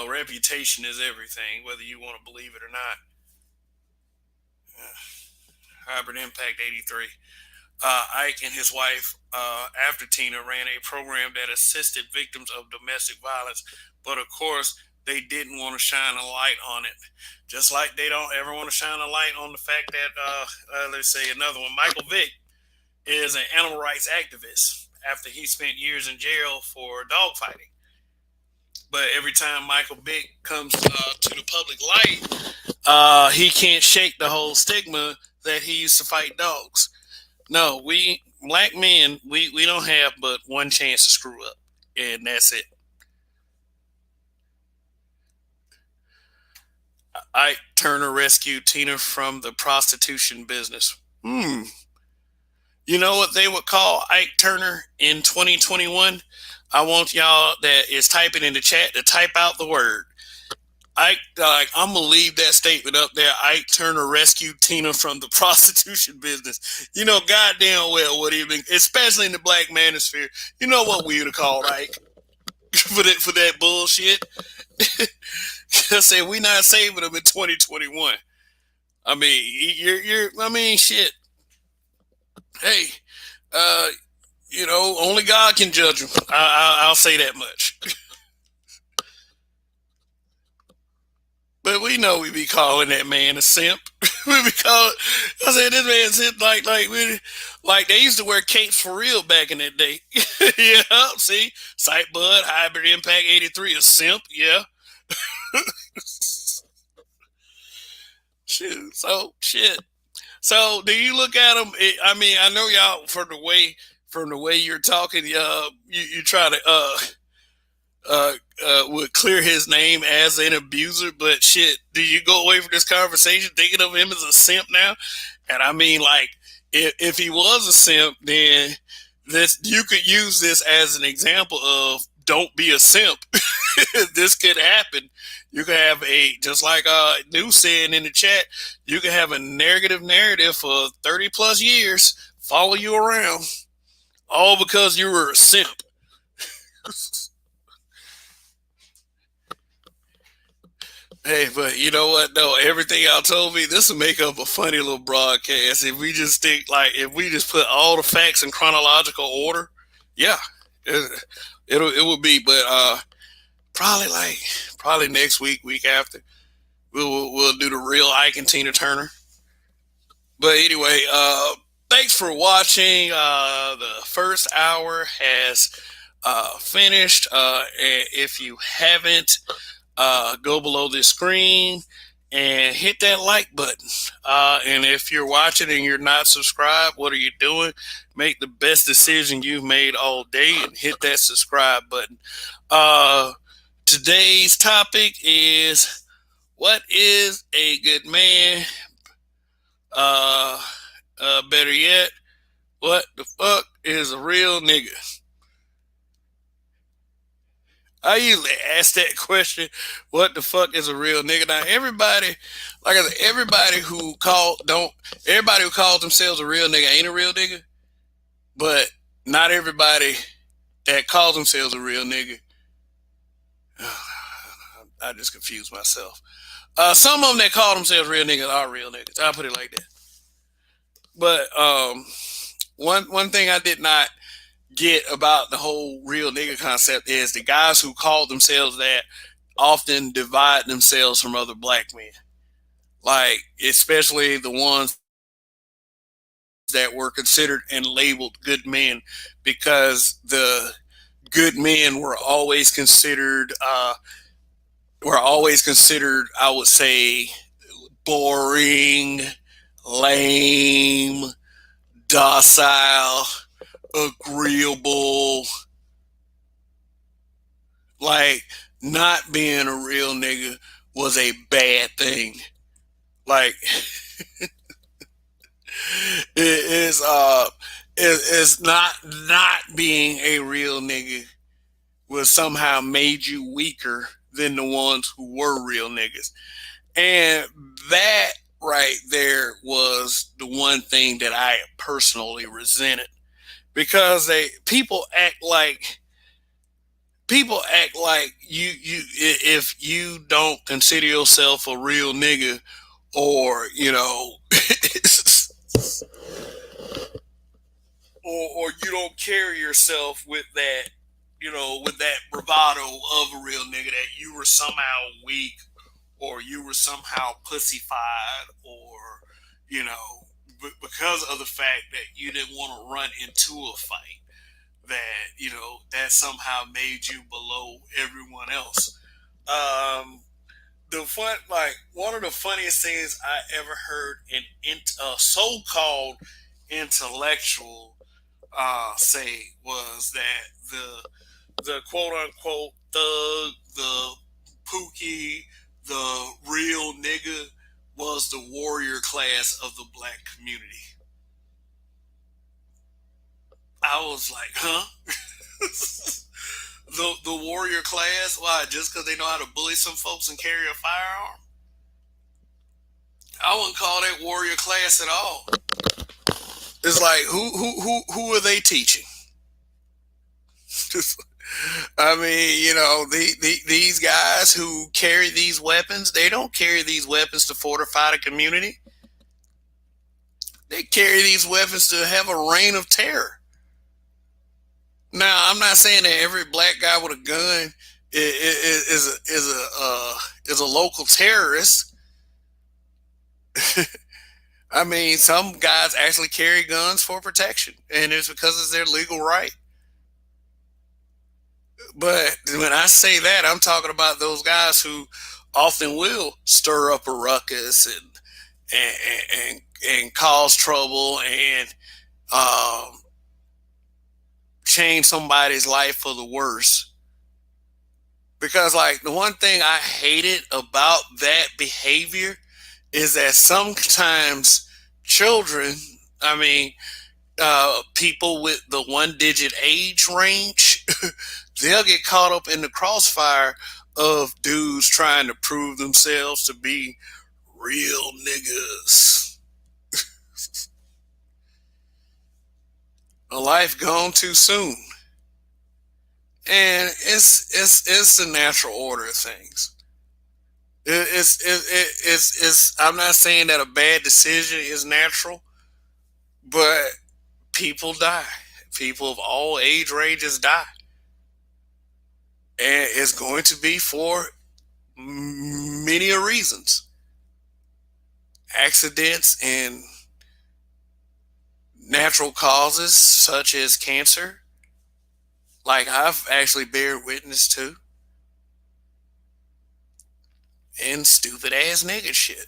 Reputation is everything, whether you want to believe it or not. Hybrid Impact 83. Ike and his wife, after Tina, ran a program that assisted victims of domestic violence, but of course, they didn't want to shine a light on it. Just like they don't ever want to shine a light on the fact that, let's say another one, Michael Vick is an animal rights activist after he spent years in jail for dogfighting. But every time Michael Vick comes to the public light, he can't shake the whole stigma that he used to fight dogs. No, we black men, we don't have but one chance to screw up, and that's it. Ike Turner rescued Tina from the prostitution business. You know what they would call Ike Turner in 2021? I want y'all that is typing in the chat to type out the word Ike, like, I'm gonna leave that statement up there. Ike Turner rescued Tina from the prostitution business. You know, goddamn well what even, especially in the black manosphere. You know what we would have called Ike for that bullshit. I said we not saving them in 2021. I mean, I mean, shit. Hey, uh, only God can judge them. I'll say that much. But we know we be calling that man a simp. We be calling. I said this man simp like they used to wear capes for real back in that day. Yeah, see, Sight Bud, Hybrid Impact 83, a simp. Yeah. Shit. So shit. So do you look at him? I mean, I know y'all from the way you're talking. You try to would clear his name as an abuser, but shit, do you go away from this conversation thinking of him as a simp now? And I mean, like, if he was a simp, then this you could use this as an example of don't be a simp. This could happen. You could have just like New said in the chat, you could have a negative narrative for 30 plus years follow you around, all because you were a simp. Hey, but you know what? No, everything y'all told me, this will make up a funny little broadcast if we just if we just put all the facts in chronological order. Yeah, it, it will be, but probably probably next week after, we'll do the real Ike and Tina Turner. But anyway, thanks for watching. The first hour has finished. And if you haven't, go below this screen and hit that like button. And if you're watching and you're not subscribed, what are you doing? Make the best decision you've made all day and hit that subscribe button. Today's topic is, what is a good man? Better yet, what the fuck is a real nigga? I usually ask that question, what the fuck is a real nigga? Now everybody, like I said, everybody who calls themselves a real nigga ain't a real nigga. But not everybody that calls themselves a real nigga. I just confused myself. Some of them that call themselves real niggas are real niggas. I'll put it like that. But one thing I did not get about the whole real nigga concept is the guys who call themselves that often divide themselves from other black men. Like, especially the ones that were considered and labeled good men, because the good men were always considered, I would say, boring, lame, docile, agreeable. Like, not being a real nigga was a bad thing. Like, it's not being a real nigga was somehow made you weaker than the ones who were real niggas. And that right there was the one thing that I personally resented, because people act like you if you don't consider yourself a real nigga, or or you don't carry yourself with that, with that bravado of a real nigga, that you were somehow weak, or you were somehow pussyfied, or because of the fact that you didn't want to run into a fight, that that somehow made you below everyone else. The fun like One of the funniest things I ever heard a so-called intellectual say was that the quote unquote thug, the pookie, the real nigga was the warrior class of the black community. I was like, huh? The warrior class. Why? Just because they know how to bully some folks and carry a firearm? I wouldn't call that warrior class at all. It's like who are they teaching? I mean, these guys who carry these weapons, they don't carry these weapons to fortify the community. They carry these weapons to have a reign of terror. Now, I'm not saying that every black guy with a gun is a local terrorist. I mean, some guys actually carry guns for protection, and it's because it's their legal right. But when I say that, I'm talking about those guys who often will stir up a ruckus and cause trouble and um, change somebody's life for the worse. Because, like, the one thing I hated about that behavior is that sometimes children, I mean, people with the 1 digit age range, they'll get caught up in the crossfire of dudes trying to prove themselves to be real niggas. A life gone too soon. And it's the natural order of things. I'm not saying that a bad decision is natural, but people die. People of all age ranges die. And it's going to be for many reasons. Accidents and natural causes such as cancer, like I've actually bear witness to, and stupid ass nigga shit.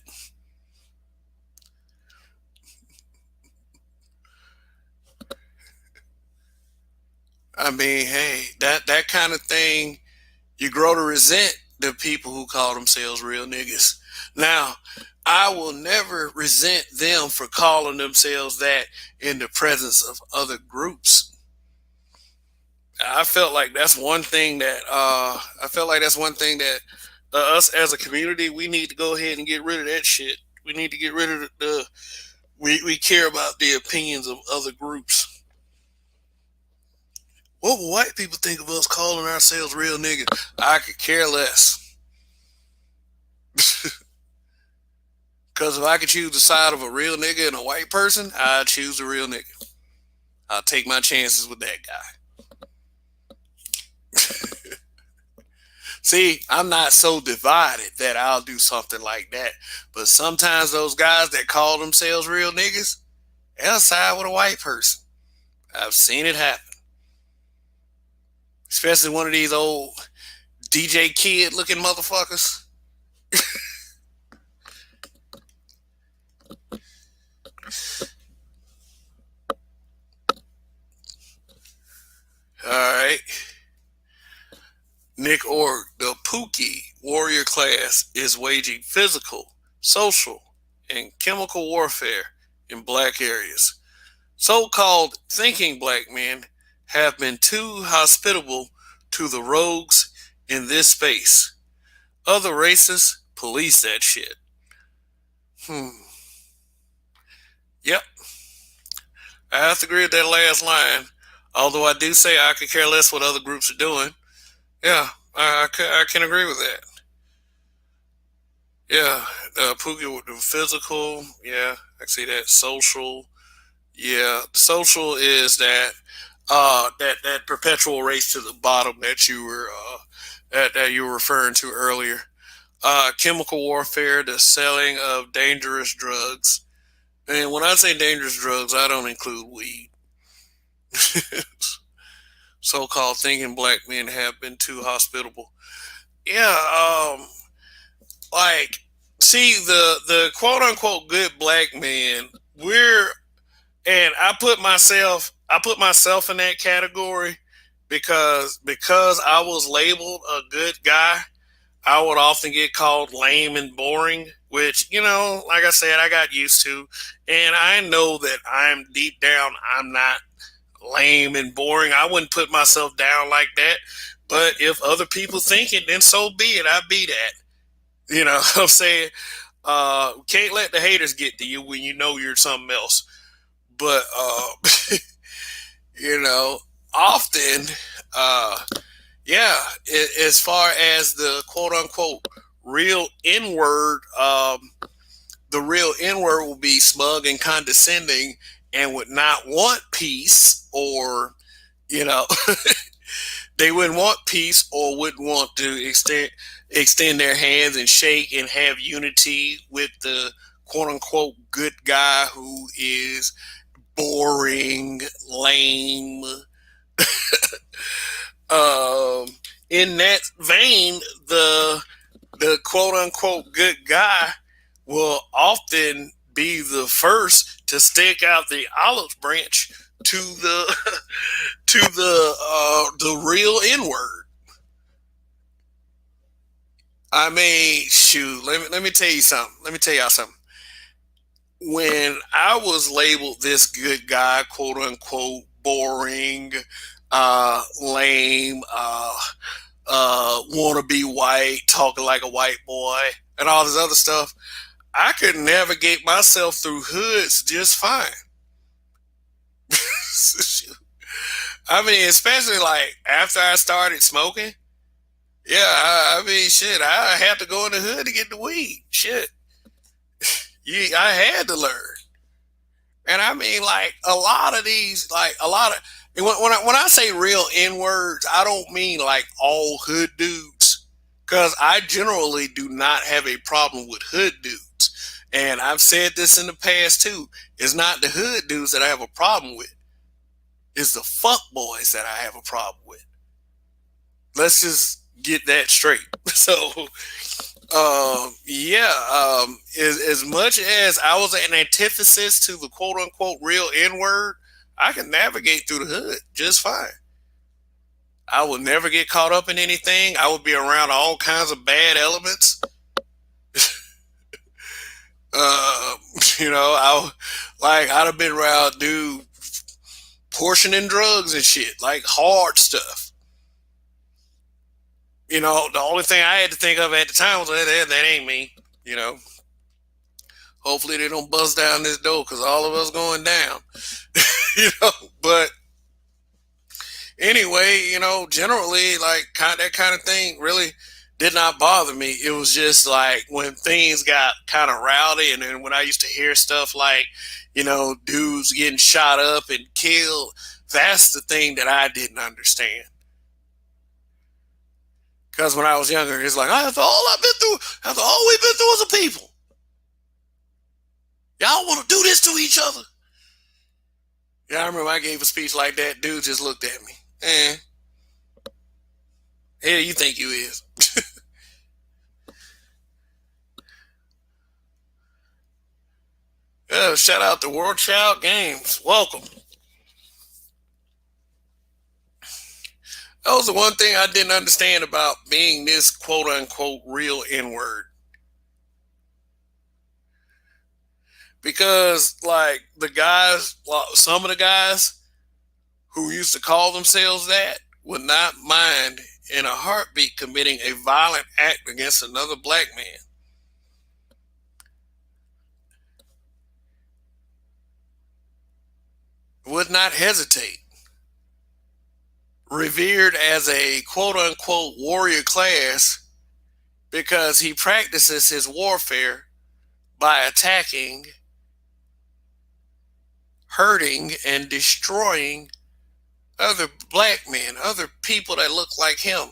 I mean, hey, that kind of thing, you grow to resent the people who call themselves real niggas. Now, I will never resent them for calling themselves that in the presence of other groups. I felt like that's one thing that us as a community, we need to go ahead and get rid of that shit. We need to get rid of we care about the opinions of other groups. What will white people think of us calling ourselves real niggas? I could care less. Because if I could choose the side of a real nigga and a white person, I'd choose a real nigga. I'll take my chances with that guy. See, I'm not so divided that I'll do something like that. But sometimes those guys that call themselves real niggas, they'll side with a white person. I've seen it happen. Especially one of these old DJ Kid looking motherfuckers. All right. Nick Org, the Pookie warrior class is waging physical, social, and chemical warfare in black areas. So-called thinking black men have been too hospitable to the rogues in this space. Other races police that shit. Yep. I have to agree with that last line. Although I do say I could care less what other groups are doing. Yeah, I can agree with that. Yeah, Pookie with the physical. Yeah, I see that. Social. Yeah, the social is that perpetual race to the bottom that you were referring to earlier. Chemical warfare, the selling of dangerous drugs. And when I say dangerous drugs, I don't include weed. So-called thinking black men have been too hospitable. Yeah, like, see, the quote unquote good black man, and I put myself in that category because I was labeled a good guy. I would often get called lame and boring, which, like I said, I got used to. And I know that I'm deep down, I'm not lame and boring. I wouldn't put myself down like that. But if other people think it, then so be it. I be that. You know what I'm saying? Can't let the haters get to you when you know you're something else. But you know, often, uh, yeah, as far as the quote unquote real N word, the real N word will be smug and condescending and would not want peace, or, you know, they wouldn't want peace or wouldn't want to extend their hands and shake and have unity with the quote unquote good guy who is boring, lame. Um, in that vein, the quote unquote good guy will often be the first to stick out the olive branch to the the real N word. I mean, shoot. Let me tell you something. Let me tell y'all something. When I was labeled this good guy, quote unquote, boring, lame, wanna be white, talking like a white boy, and all this other stuff, I could navigate myself through hoods just fine. I mean, especially like after I started smoking. Yeah, I mean, shit, I had to go in the hood to get the weed. Shit, I had to learn. And I mean, like a lot of these, like a lot of when I say real N words, I don't mean like all hood dudes, because I generally do not have a problem with hood dudes. And I've said this in the past too. It's not the hood dudes that I have a problem with. It's the fuck boys that I have a problem with. Let's just get that straight. So, yeah, as much as I was an antithesis to the quote unquote real N word, I can navigate through the hood just fine. I will never get caught up in anything. I would be around all kinds of bad elements. Uh, you know, I'd have been around dude portioning drugs and shit, like hard stuff. You know, the only thing I had to think of at the time was that ain't me. You know, hopefully they don't bust down this door because all of us going down. You know, but anyway, you know, generally, like that kind of thing really did not bother me. It was just like when things got kind of rowdy, and then when I used to hear stuff like, you know, dudes getting shot up and killed. That's the thing that I didn't understand. Because when I was younger, it's like, after all I've been through, after all we've been through as a people, y'all want to do this to each other. Yeah, I remember I gave a speech like that. Dude just looked at me. Hell, you think you is? Shout out to World Child Games. Welcome. That was the one thing I didn't understand about being this quote unquote real N word. Because, like, some of the guys who used to call themselves that would not mind in a heartbeat committing a violent act against another black man. Would not hesitate. Revered as a quote unquote warrior class because he practices his warfare by attacking, hurting, and destroying other black men, other people that look like him.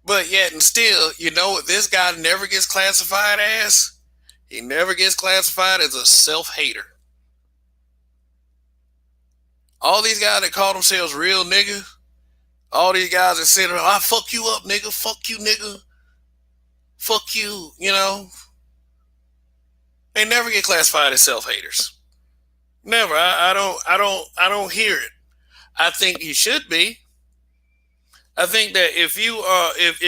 But yet and still, you know what this guy never gets classified as? He never gets classified as a self-hater. All these guys that call themselves real niggas, all these guys that say, I fuck you up, nigga, fuck you, nigga, fuck you, you know, they never get classified as self-haters. Never. I don't hear it. I think you should be. I think that if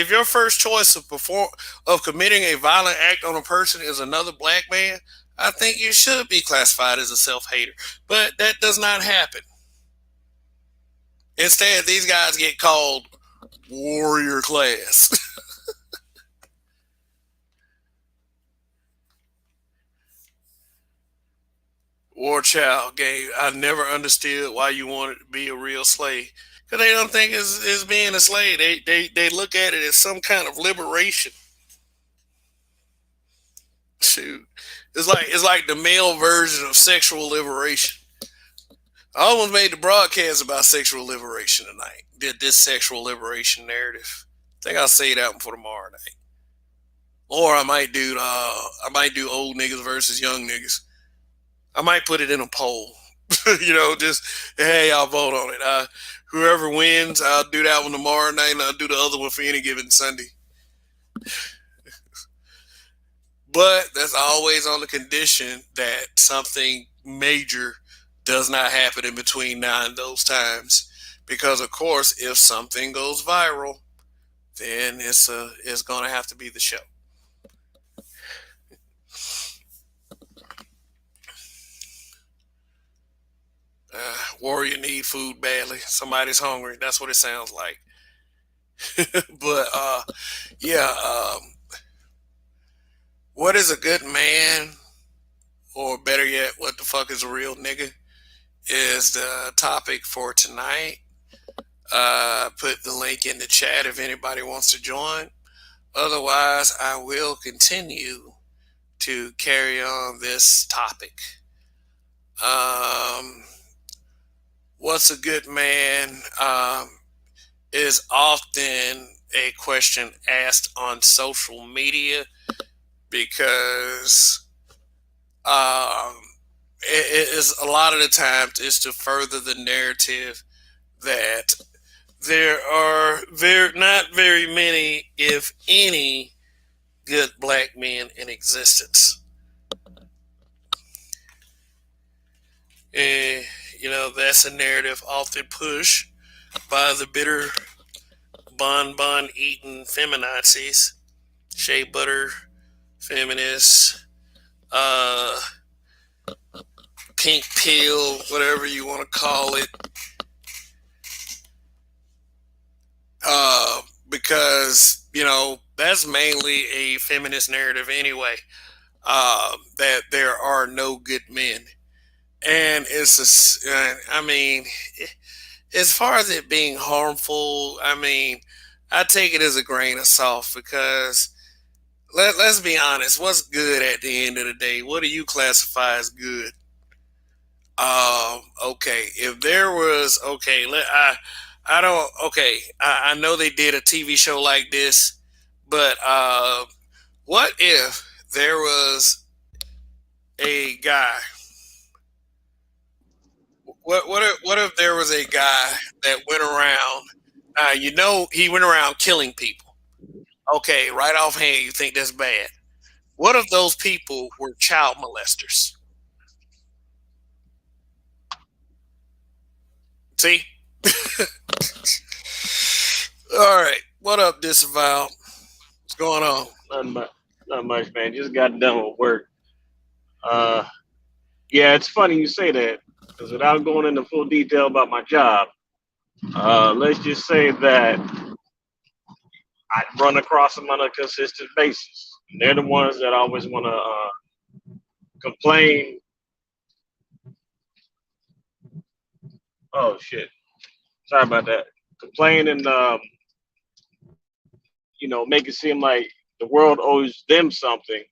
your first choice of committing a violent act on a person is another black man, I think you should be classified as a self-hater. But that does not happen. Instead, these guys get called Warrior class. War child game. I never understood why you wanted to be a real slave. Because they don't think it's being a slave. They look at it as some kind of liberation. Shoot. It's like the male version of sexual liberation. I almost made the broadcast about sexual liberation tonight. Did this sexual liberation narrative. I think I'll say that one for tomorrow night. Or I might do old niggas versus young niggas. I might put it in a poll. Just hey, I'll vote on it. Whoever wins, I'll do that one tomorrow night, and I'll do the other one for any given Sunday. But that's always on the condition that something major does not happen in between now and those times. Because of course, if something goes viral, then it's gonna have to be the show. Warrior need food badly. Somebody's hungry. That's what it sounds like. But yeah, what is a good man, or better yet, what the fuck is a real nigga? Is the topic for tonight. Put the link in the chat if anybody wants to join. Otherwise, I will continue to carry on this topic. Um, what's a good man? Is often a question asked on social media because um, it is a lot of the times is to further the narrative that there are not very many, if any, good black men in existence. And, that's a narrative often pushed by the bitter bonbon eating feminazis, shea butter feminists, uh, pink pill, whatever you want to call it, because that's mainly a feminist narrative anyway. That there are no good men, and I mean, as far as it being harmful, I mean, I take it as a grain of salt because let's be honest, what's good at the end of the day? What do you classify as good? Okay, if there was okay, I don't okay. I know they did a TV show like this, but what if there was a guy? What if there was a guy that went around? He went around killing people. Okay, right offhand, you think that's bad. What if those people were child molesters? See? All right. What up, Disavow? What's going on? Not much, not much, man. Just got done with work. Uh, yeah, it's funny you say that because without going into full detail about my job, let's just say that I run across them on a consistent basis. And they're the ones that always want to complain. Oh shit! Sorry about that. Complain and make it seem like the world owes them something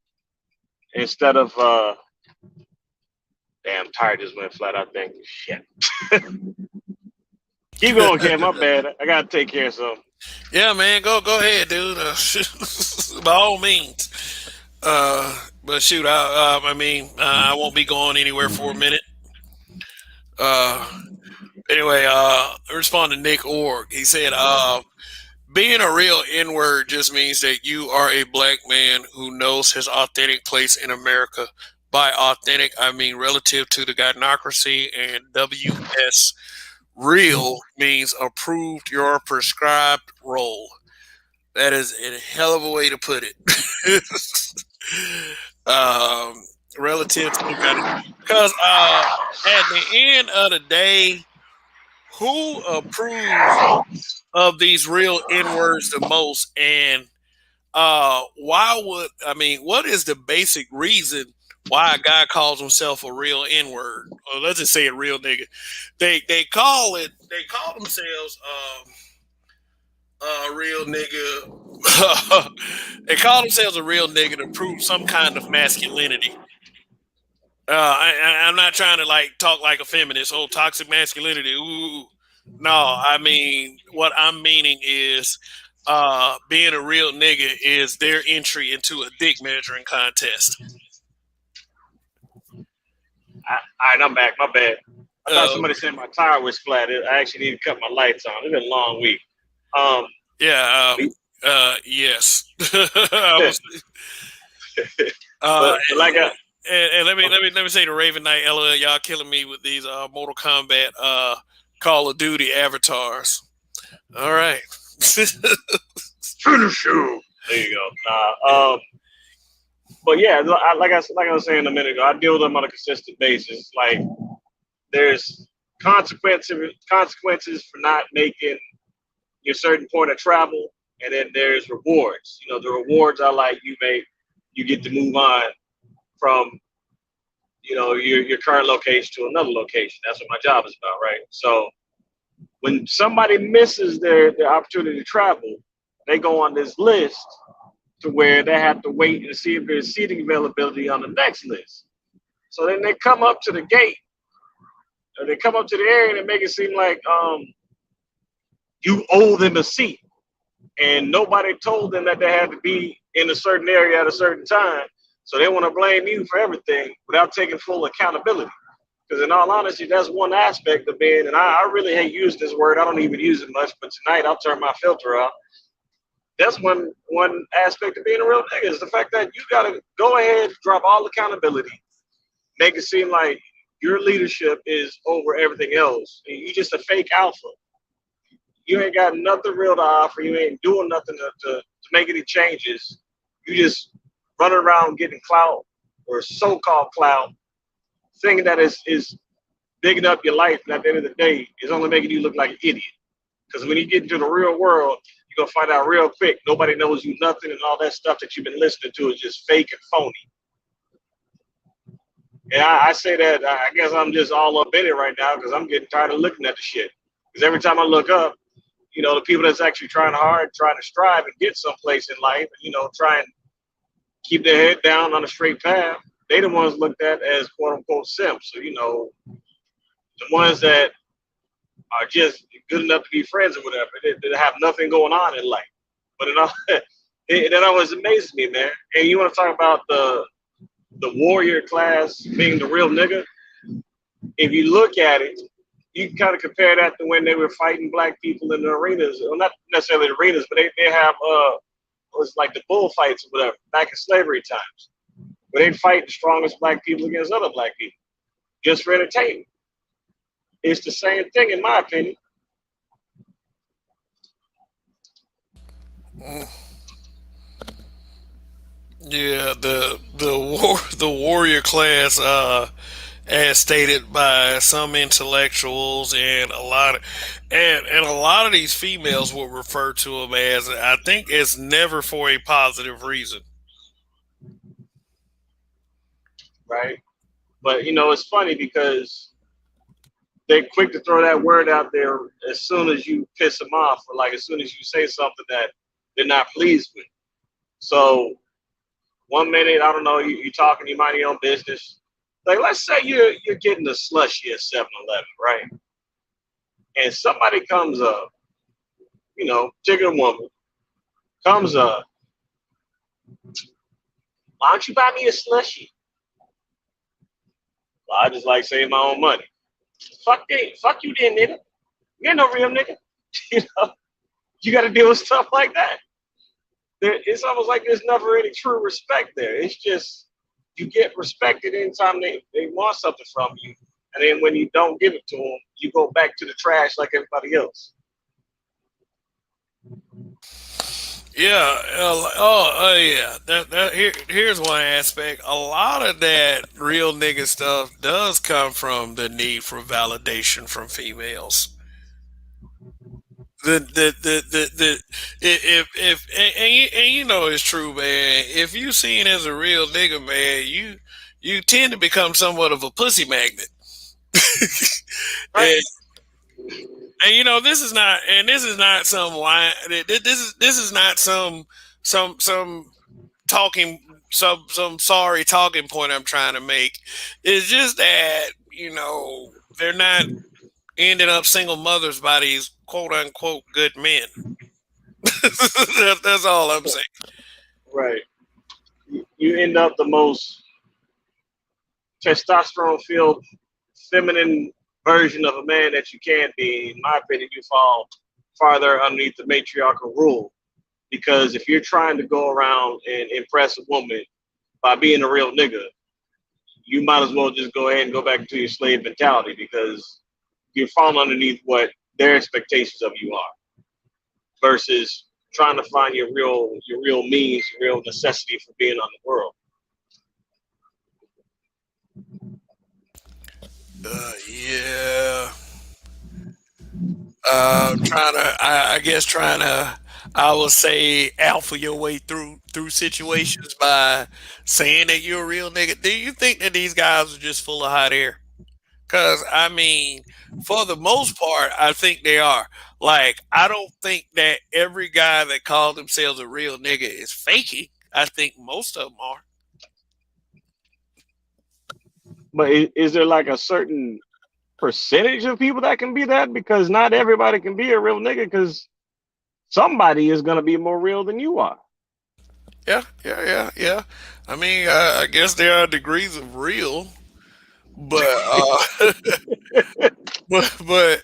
instead of damn tired just went flat out thinking shit. Keep going, Cam. My bad. I gotta take care of something. Yeah, man. Go ahead, dude. By all means. But shoot, I won't be going anywhere for a minute. Uh, anyway, I respond to Nick Org. He said, being a real N word just means that you are a black man who knows his authentic place in America. By authentic, I mean relative to the gynocracy, and WS real means approved your prescribed role. That is a hell of a way to put it. um, Relative to the gynocracy. Because at the end of the day, who approves of these real N words the most, and why would I mean? What is the basic reason why a guy calls himself a real N word? Or let's just say a real nigga. They call it. They call themselves a real nigga. They call themselves a real nigga to prove some kind of masculinity. I'm not trying to like talk like a feminist. Oh, toxic masculinity. Ooh, no. I mean, what I'm meaning is, being a real nigga is their entry into a dick measuring contest. All right, I'm back. My bad. I thought Uh, somebody said my tire was flat. I actually need to cut my lights on. It's been a long week. Um, yeah. Yes. I was, but like I, and let me say to Raven Knight, LOL, y'all killing me with these Mortal Kombat Call of Duty avatars. All right. finish you. There you go. But yeah, like I was saying a minute ago, I deal with them on a consistent basis. Like there's consequences for not making your certain point of travel, and then there's rewards. You know, the rewards are like you get to move on from your current location to another location. That's what my job is about, right? So when somebody misses their opportunity to travel, they go on this list to where they have to wait and see if there's seating availability on the next list. So then they come up to the gate, or they come up to the area and make it seem like you owe them a seat, and nobody told them that they had to be in a certain area at a certain time. So they want to blame you for everything without taking full accountability. Because in all honesty, that's one aspect of being, and I really hate using this word. I don't even use it much, but tonight I'll turn my filter off. That's one aspect of being a real nigga is the fact that you gotta go ahead, drop all accountability, make it seem like your leadership is over everything else. You just a fake alpha. You ain't got nothing real to offer. You ain't doing nothing to make any changes. You just running around getting clout or so-called clout, thinking that is bigging up your life, and at the end of the day, it's only making you look like an idiot. Because when you get into the real world, you're gonna find out real quick nobody knows you nothing, and all that stuff that you've been listening to is just fake and phony. And I say that I guess I'm just all up in it right now because I'm getting tired of looking at the shit. Because every time I look up, the people that's actually trying hard, trying to strive and get someplace in life, and try and keep their head down on a straight path, they the ones looked at as quote unquote simps. So the ones that are just good enough to be friends or whatever, they have nothing going on in life. But that always amazes me, man. And you want to talk about the warrior class being the real nigga? If you look at it, you can kind of compare that to when they were fighting black people in the arenas. Well, not necessarily the arenas, but they have it was like the bullfights or whatever back in slavery times, where they'd fight the strongest black people against other black people just for entertainment. It's the same thing, in my opinion. yeah, the warrior class, as stated by some intellectuals and a lot of these females will refer to them as, I think it's never for a positive reason. Right? But it's funny because they're quick to throw that word out there as soon as you piss them off, or like as soon as you say something that they're not pleased with. So 1 minute, I don't know, you talking, you mind your own business. Like let's say you're getting a slushy at 7-Eleven, right? And somebody comes up, particular woman comes up, why don't you buy me a slushy? Well, I just like saving my own money. Fuck you then, nigga. You ain't no real nigga. You got to deal with stuff like that. It's almost like there's never any true respect there. It's just you get respected anytime they want something from you, and then when you don't give it to them, you go back to the trash like everybody else. Yeah. Yeah. Here's one aspect. A lot of that real nigga stuff does come from the need for validation from females. the if and you know it's true, man. If you seen as a real nigga, man, you tend to become somewhat of a pussy magnet. Right. and, and you know this is not some line. This is not some talking some sorry talking point I'm trying to make. It's just that they're not ending up single mothers by these quote unquote good men. That's all I'm saying. Right. You end up the most testosterone filled feminine version of a man that you can be. In my opinion, you fall farther underneath the matriarchal rule. Because if you're trying to go around and impress a woman by being a real nigga, you might as well just go ahead and go back to your slave mentality because you're falling underneath what their expectations of you are versus trying to find your real means, your real necessity for being on the world. Yeah. Trying to, I guess, trying to, I would say, alpha your way through situations by saying that you're a real nigga. Do you think that these guys are just full of hot air? Because I mean, for the most part, I think they are. Like, I don't think that every guy that calls themselves a real nigga is faking. I think most of them are. But is there like a certain percentage of people that can be that? Because not everybody can be a real nigga because somebody is going to be more real than you are. Yeah, yeah, yeah, yeah. I mean, I guess there are degrees of real, but but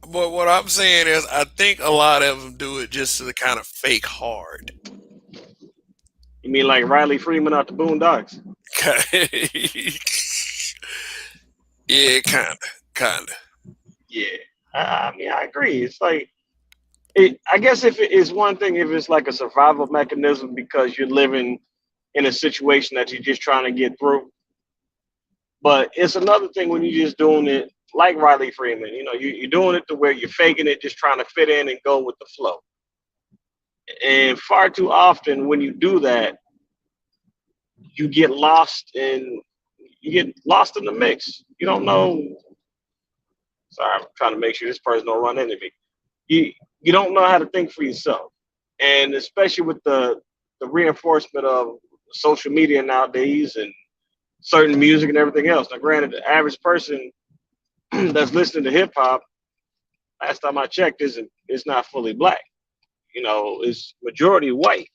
but what I'm saying is, I think a lot of them do it just to kind of fake hard. You mean like Riley Freeman out the Boondocks? Yeah, kind of. Yeah. I mean, I agree. It's like, I guess if it is one thing, if it's like a survival mechanism because you're living in a situation that you're just trying to get through. But it's another thing when you're just doing it like Riley Freeman. You're doing it to where you're faking it, just trying to fit in and go with the flow. And far too often, when you do that, you get lost in the mix. You don't know. Sorry, I'm trying to make sure this person don't run into me. You don't know how to think for yourself, and especially with the reinforcement of social media nowadays and certain music and everything else. Now, granted, the average person that's listening to hip hop, last time I checked, is not fully black. It's majority white.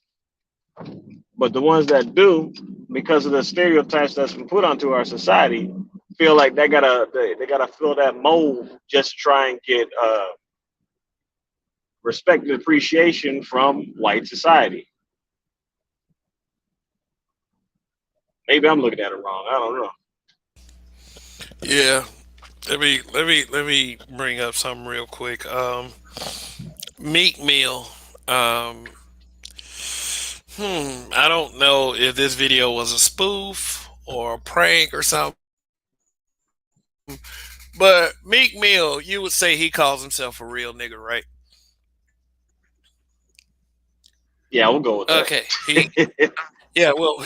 But the ones that do, because of the stereotypes that's been put onto our society, feel like they gotta fill that mold just to try and get respect and appreciation from white society. Maybe I'm looking at it wrong. I don't know. Yeah. Let me bring up something real quick. Meek Mill. Um, I don't know if this video was a spoof or a prank or something, but Meek Mill, you would say he calls himself a real nigga, right? Yeah, we'll go with Okay. Yeah, well,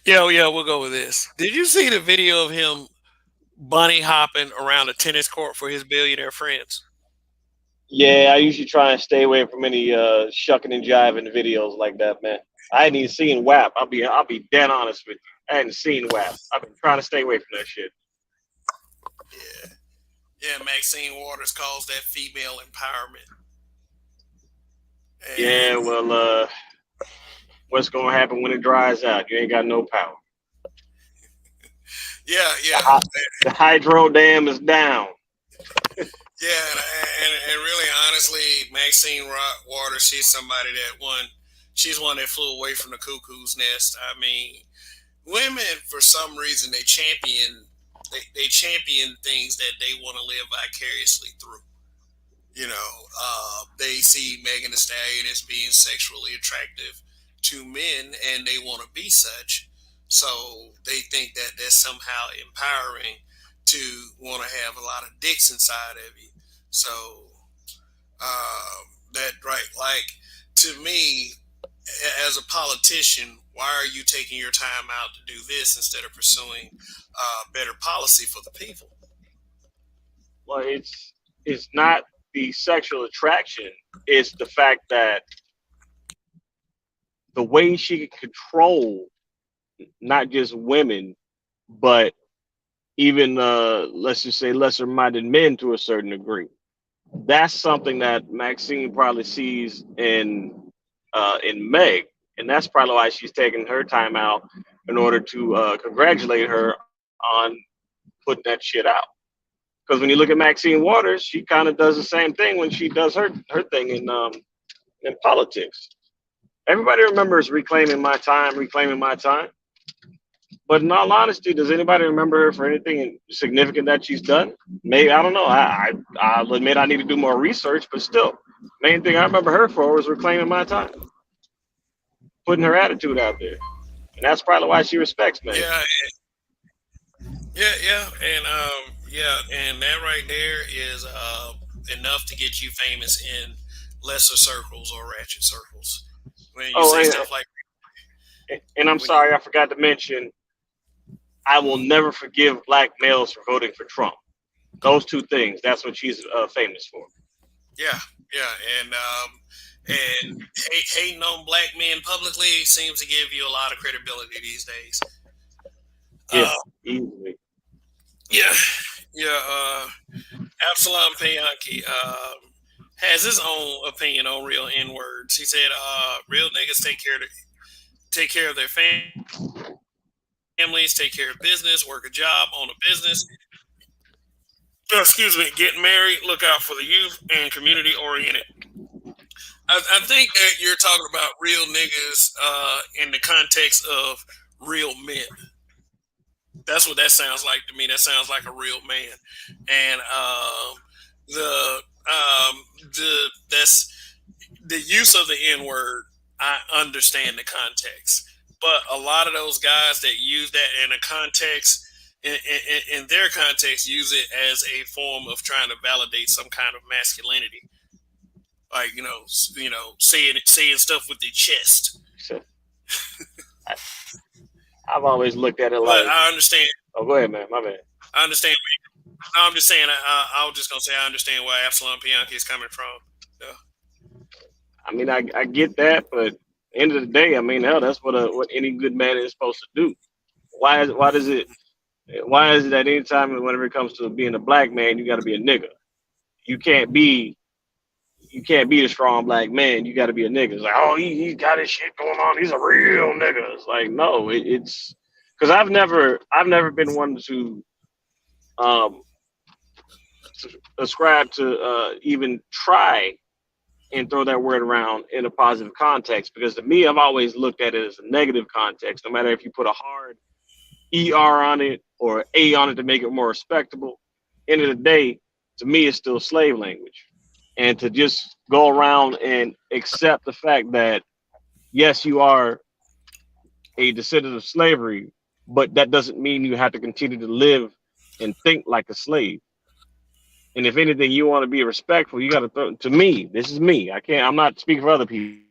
yeah, we'll go with this. Did you see the video of him bunny hopping around a tennis court for his billionaire friends? Yeah, I usually try and stay away from any shucking and jiving videos like that, man. I ain't even seen WAP. I'll be dead honest with you. I hadn't seen WAP. I've been trying to stay away from that shit. Yeah. Yeah, Maxine Waters calls that female empowerment. Yeah, And well, what's gonna happen when it dries out? You ain't got no power. yeah, The, yeah, hy- the hydro dam is down. yeah, and really, honestly, Waters, she's somebody that she's one that flew away from the cuckoo's nest. I mean, women for some reason they champion things that they want to live vicariously through. They see Megan Thee Stallion as being sexually attractive to men, and they want to be such. So they think that that's somehow empowering to want to have a lot of dicks inside of you. So, that right. Like to me, as a politician, why are you taking your time out to do this instead of pursuing better policy for the people? Well, it's not the sexual attraction. It's the fact that the way she can control not just women, but even let's just say lesser minded men to a certain degree. That's something that Maxine probably sees in Meg, and that's probably why she's taking her time out in order to congratulate her on putting that shit out. Because when you look at Maxine Waters, she kind of does the same thing when she does her thing in politics. Everybody remembers reclaiming my time. But in all honesty, does anybody remember her for anything significant that she's done? Maybe I don't know. I'll admit I need to do more research, but still, main thing I remember her for was reclaiming my time, putting her attitude out there, and that's probably why she respects me. Yeah, yeah, and that right there is enough to get you famous in lesser circles or ratchet circles. When you Oh, say stuff like and I'm when you, sorry, I forgot to mention. I will never forgive black males for voting for Trump. Those two things. That's what she's famous for. yeah, yeah, and hating on black men publicly seems to give you a lot of credibility these days. Yeah, Uh, easily. yeah, yeah. Absalom Payanki has his own opinion on real N words. He said, "Real niggas take care of their families, take care of business, work a job, own a business. Excuse me, get married, look out for the youth, and community oriented." I think that you're talking about real niggas in the context of real men. That's what that sounds like to me. That sounds like a real man, and the that's the use of the N word. I understand the context, but a lot of those guys that use that in a context, in their context, use it as a form of trying to validate some kind of masculinity, like saying stuff with their chest. So, I, I've always looked at it But like, I understand. oh, go ahead, man. My bad. I understand. No, I'm just saying. I was just gonna say I understand where Absalom Bianchi is coming from. Yeah. I mean, I get that, but end of the day, I mean, hell, that's what any good man is supposed to do. Why is it that anytime whenever it comes to being a black man, you got to be a nigga? You can't be you can't be a strong black man. You got to be a nigga. It's like, oh, he got his shit going on. He's a real nigga. It's like, no, it's because I've never been one um, to ascribe to even try and throw that word around in a positive context. Because to me, I've always looked at it as a negative context. No matter if you put a hard ER on it or A on it to make it more respectable. End of the day, to me, it's still slave language. And to just go around and accept the fact that yes, you are a descendant of slavery, but that doesn't mean you have to continue to live and think like a slave. And if anything, you want to be respectful, you got to throw. To me, this is me. I can't. I'm not speaking for other people.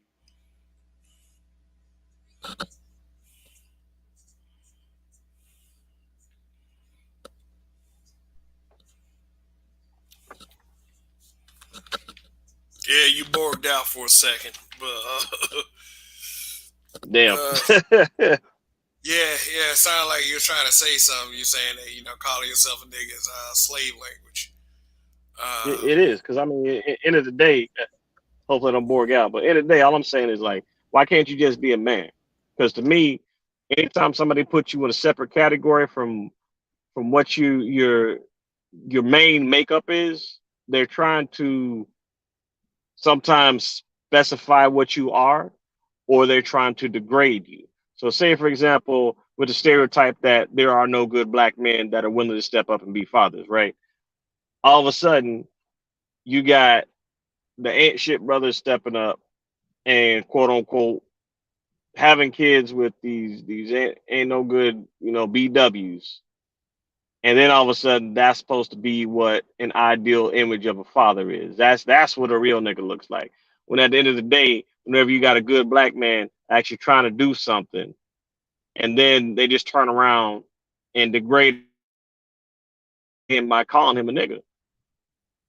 Yeah, you borged out for a second, but Damn. yeah, yeah. It sounded like you're trying to say something. You're saying that calling yourself a nigga is slave language. Uh, It is because I mean, end of the day, hopefully I don't bore you out. But end of the day, all I'm saying is like, why can't you just be a man? Because to me, anytime somebody puts you in a separate category from what your main makeup is, they're trying to sometimes specify what you are, or they're trying to degrade you. So, say for example, with the stereotype that there are no good black men that are willing to step up and be fathers, right? All of a sudden, you got the ain't shit brothers stepping up and quote unquote having kids with these ain't no good, BWs. And then all of a sudden that's supposed to be what an ideal image of a father is. That's what a real nigga looks like. When at the end of the day, whenever you got a good black man actually trying to do something, and then they just turn around and degrade him by calling him a nigga.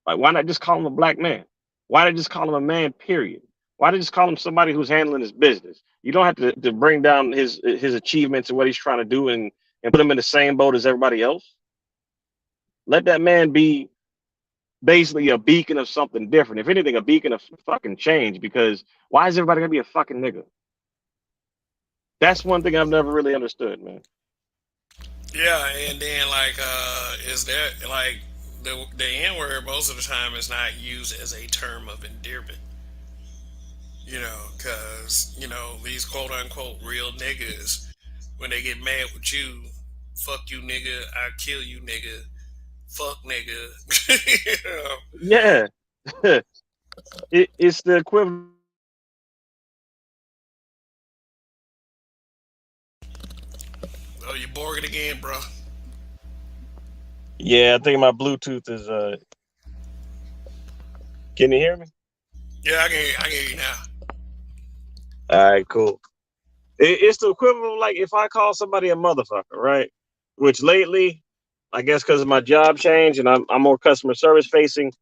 Like, why not just call him a black man? Why not just call him a man, period? Why not just call him somebody who's handling his business? You don't have to bring down his achievements and what he's trying to do and put him in the same boat as everybody else. Let that man be basically a beacon of something different. If anything, a beacon of fucking change, because why is everybody gonna be a fucking nigga? That's one thing I've never really understood, man. Yeah, and then like, is that like the N word most of the time is not used as a term of endearment, because these quote unquote real niggas, when they get mad with you, fuck you nigga, I kill you nigga, fuck nigga. Yeah, it's the equivalent. Oh, you're borging again, bro. Yeah, I think my Bluetooth is. Can you hear me? Yeah, I can hear you now. All right, cool. It's the equivalent of like if I call somebody a motherfucker, right? Which lately, I guess because of my job change and I'm more customer service facing,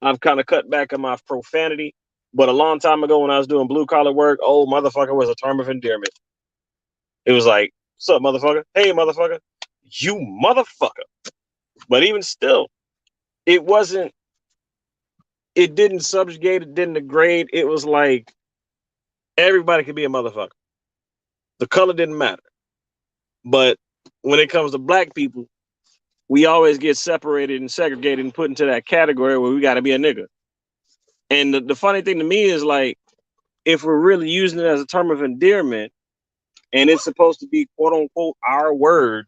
I've kind of cut back on my profanity. But a long time ago when I was doing blue collar work, old motherfucker was a term of endearment. It was like, what's up, motherfucker? Hey, motherfucker. You motherfucker. But even still, it didn't subjugate, it didn't degrade. It was like everybody could be a motherfucker. The color didn't matter. But when it comes to black people, we always get separated and segregated and put into that category where we got to be a nigga. And the funny thing to me is like, if we're really using it as a term of endearment and it's supposed to be quote unquote our word,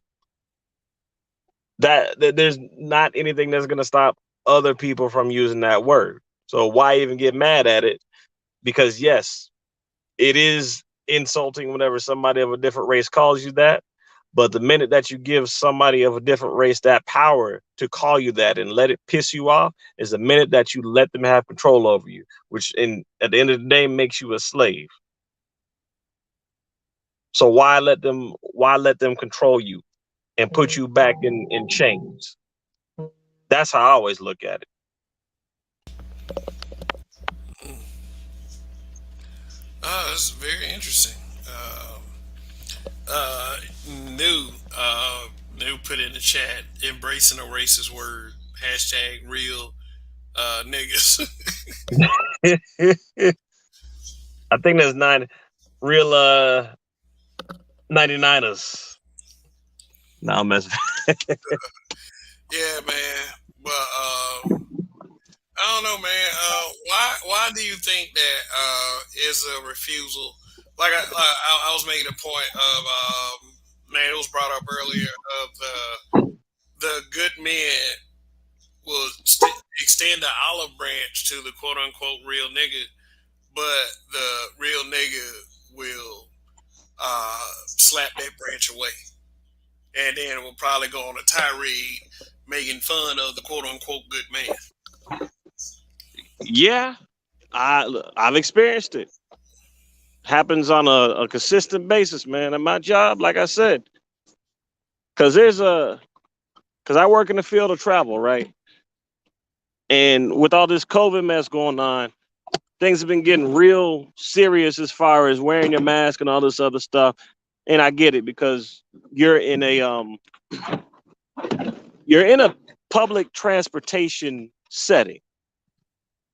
that there's not anything that's going to stop other people from using that word. So why even get mad at it? Because yes, it is insulting whenever somebody of a different race calls you that. But the minute that you give somebody of a different race that power to call you that and let it piss you off is the minute that you let them have control over you, which at the end of the day makes you a slave. So why let them control you and put you back in chains? That's how I always look at it. That's very interesting. New put in the chat, embracing a racist word, hashtag real niggas. I think there's 9 real 99ers. No, I'm messing. Yeah, man. But I don't know, man. Why do you think that is a refusal? Like I was making a point of man, it was brought up earlier of the good men will extend the olive branch to the quote unquote real nigga, but the real nigga will slap that branch away, and then we'll probably go on a tirade making fun of the quote unquote good man. Yeah, I've experienced it. Happens on a consistent basis, man. At my job, like I said, because I work in the field of travel, right? And with all this COVID mess going on, things have been getting real serious as far as wearing your mask and all this other stuff. And I get it because you're in a public transportation setting.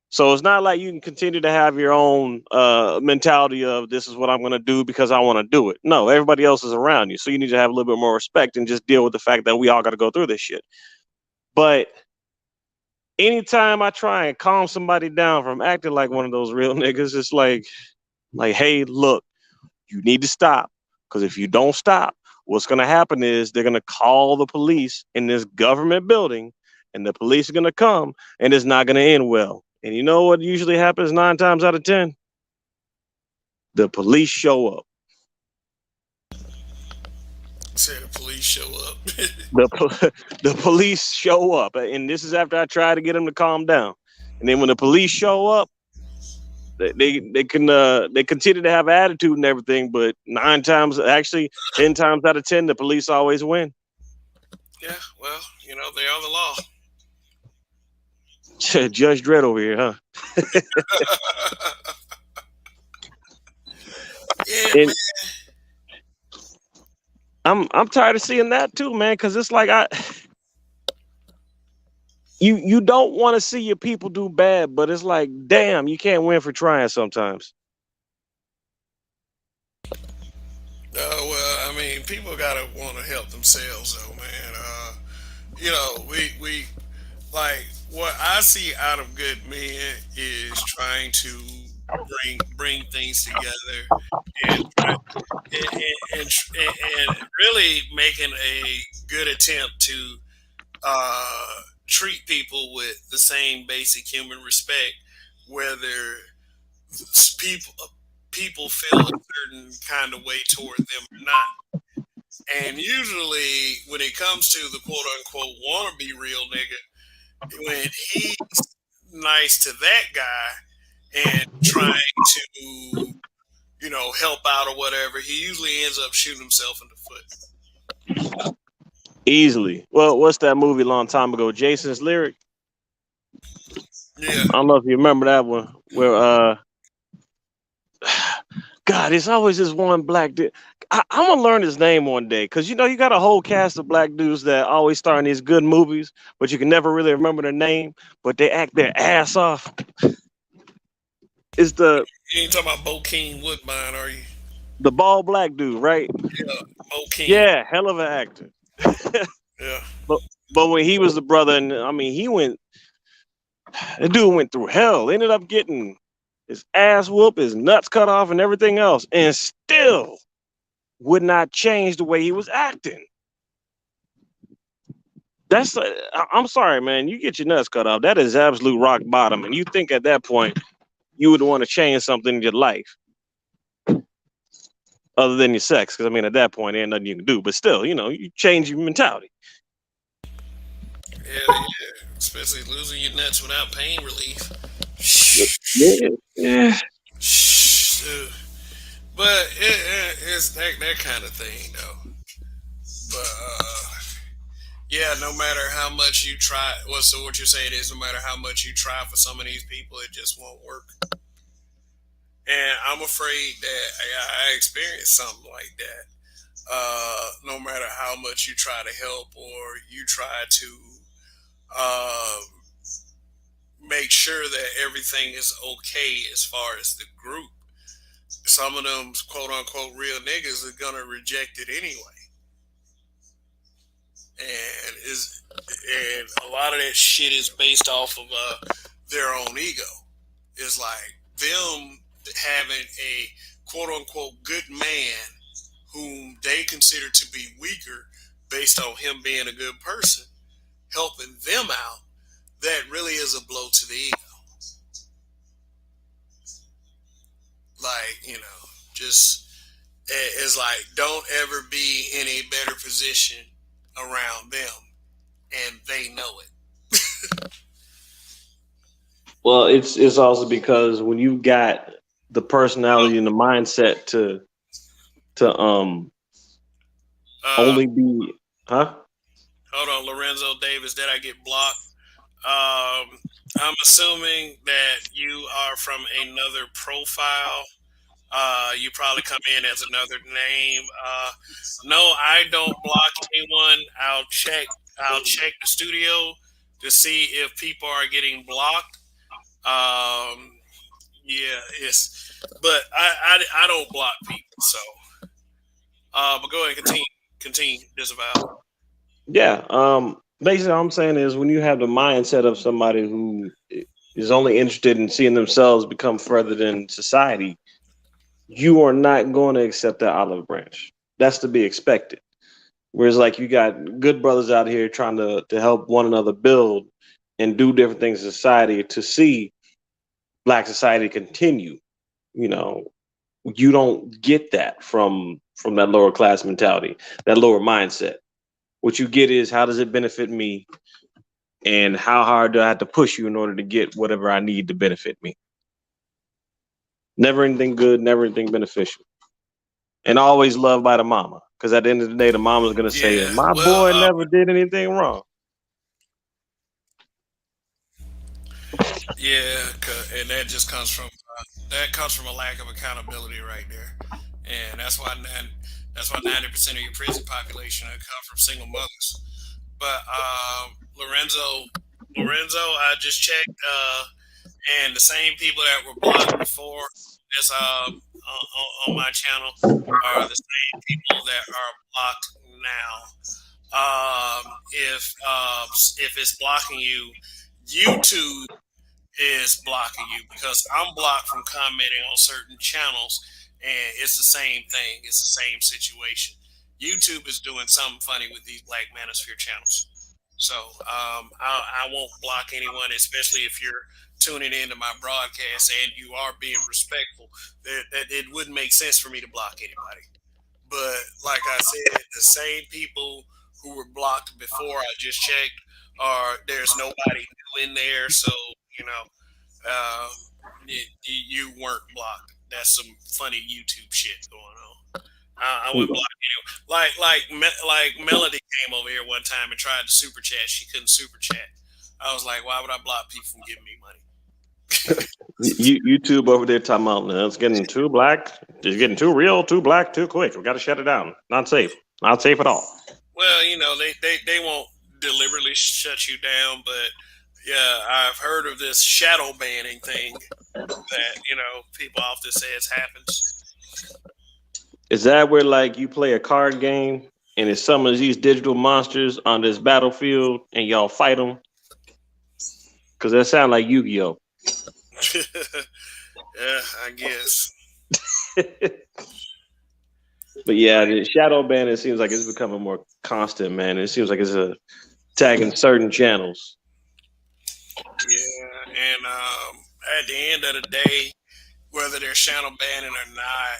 So it's not like you can continue to have your own mentality of this is what I'm going to do because I want to do it. No, everybody else is around you. So you need to have a little bit more respect and just deal with the fact that we all got to go through this shit. But anytime I try and calm somebody down from acting like one of those real niggas, it's like, hey, look, you need to stop. Because if you don't stop, what's going to happen is they're going to call the police in this government building and the police are going to come and it's not going to end well. And you know what usually happens 9 times out of 10? The police show up. Say the police show up. The police show up. And this is after I try to get them to calm down. And then when the police show up, They continue to have attitude and everything, but 10 times out of 10, the police always win. Yeah, well, they are the law. Judge Dredd over here, huh? Yeah, And man. I'm tired of seeing that too, man, because it's like you don't want to see your people do bad, but it's like, damn, you can't win for trying sometimes. Well, I mean, people gotta want to help themselves, though, man. We like what I see out of good men is trying to bring things together and and really making a good attempt to treat people with the same basic human respect, whether people feel a certain kind of way toward them or not. And usually, when it comes to the quote unquote wannabe real nigga, when he's nice to that guy and trying to, help out or whatever, he usually ends up shooting himself in the foot. Easily. Well, what's that movie a long time ago? Jason's Lyric. Yeah. I don't know if you remember that one. Where God, it's always this one black dude. I'm gonna learn his name one day, because you got a whole cast of black dudes that always star in these good movies, but you can never really remember their name, but they act their ass off. It's You ain't talking about Bokeem Woodbine, are you? the bald black dude, right? Yeah, Bokeem. Yeah, hell of an actor. Yeah. But when he was the brother, and I mean, the dude went through hell, ended up getting his ass whooped, his nuts cut off, and everything else, and still would not change the way he was acting. I'm sorry, man. You get your nuts cut off. That is absolute rock bottom. And you think at that point you would want to change something in your life other than your sex. Because, I mean, at that point, there ain't nothing you can do. But still, you change your mentality. Yeah. Especially losing your nuts without pain relief. Yeah. But it's that kind of thing, though. But yeah, no matter how much you try, so what you're saying is, no matter how much you try for some of these people, it just won't work. And I'm afraid that I experienced something like that. No matter how much you try to help or you try to make sure that everything is okay as far as the group, some of them quote unquote real niggas are gonna reject it anyway. And a lot of that shit is based off of their own ego. It's like them having a quote unquote good man whom they consider to be weaker based on him being a good person, helping them out. That really is a blow to the ego. Like, just it's like, don't ever be in a better position around them, and they know it. Well, it's also because when you've got the personality and the mindset to only be, huh? Hold on, Lorenzo Davis, did I get blocked? I'm assuming that you are from another profile. You probably come in as another name. No, I don't block anyone. I'll check the studio to see if people are getting blocked. Yeah, but I don't block people. So, but go ahead and continue, Disavow. Yeah. Basically, all I'm saying is, when you have the mindset of somebody who is only interested in seeing themselves become further than society, you are not going to accept that olive branch. That's to be expected. Whereas, like, you got good brothers out here trying to help one another build and do different things in society to see Black society continue. You don't get that from that lower class mentality, that lower mindset. What you get is, how does it benefit me, and how hard do I have to push you in order to get whatever I need to benefit me? Never anything good, never anything beneficial. And always loved by the mama. Because at the end of the day, the mama's going to say, Yeah. my Well, boy never did anything wrong. yeah, and that just comes from a lack of accountability right there, and that's why 90% of your prison population come from single mothers. But Lorenzo, I just checked, and the same people that were blocked before this on my channel are the same people that are blocked now. If it's blocking you, YouTube is blocking you because I'm blocked from commenting on certain channels, and it's the same thing. It's the same situation. YouTube is doing something funny with these Black Manosphere channels. So I won't block anyone, especially if you're tuning into my broadcast and you are being respectful. That it wouldn't make sense for me to block anybody. But like I said, the same people who were blocked before I just checked there's nobody new in there, so you know uh, you weren't blocked. That's some funny YouTube shit going on. I wouldn't block anyone. Like Melody came over here one time and tried to super chat. She couldn't super chat. I was like, why would I block people from giving me money? YouTube over there talking about it's getting too black. It's getting too real, too black, too quick. We got to shut it down. Not safe. Not safe at all. Well, you know, they won't deliberately shut you down, but yeah, I've heard of this shadow banning thing that, you know, people often say it happens. Is that where like you play a card game and it summons these digital monsters on this battlefield and y'all fight them? Because that sounds like Yu-Gi-Oh. Yeah, I guess. But yeah, the shadow ban, it seems like it's becoming more constant, man. It seems like it's tagging certain channels. Yeah, and at the end of the day, whether they're shadow banning or not,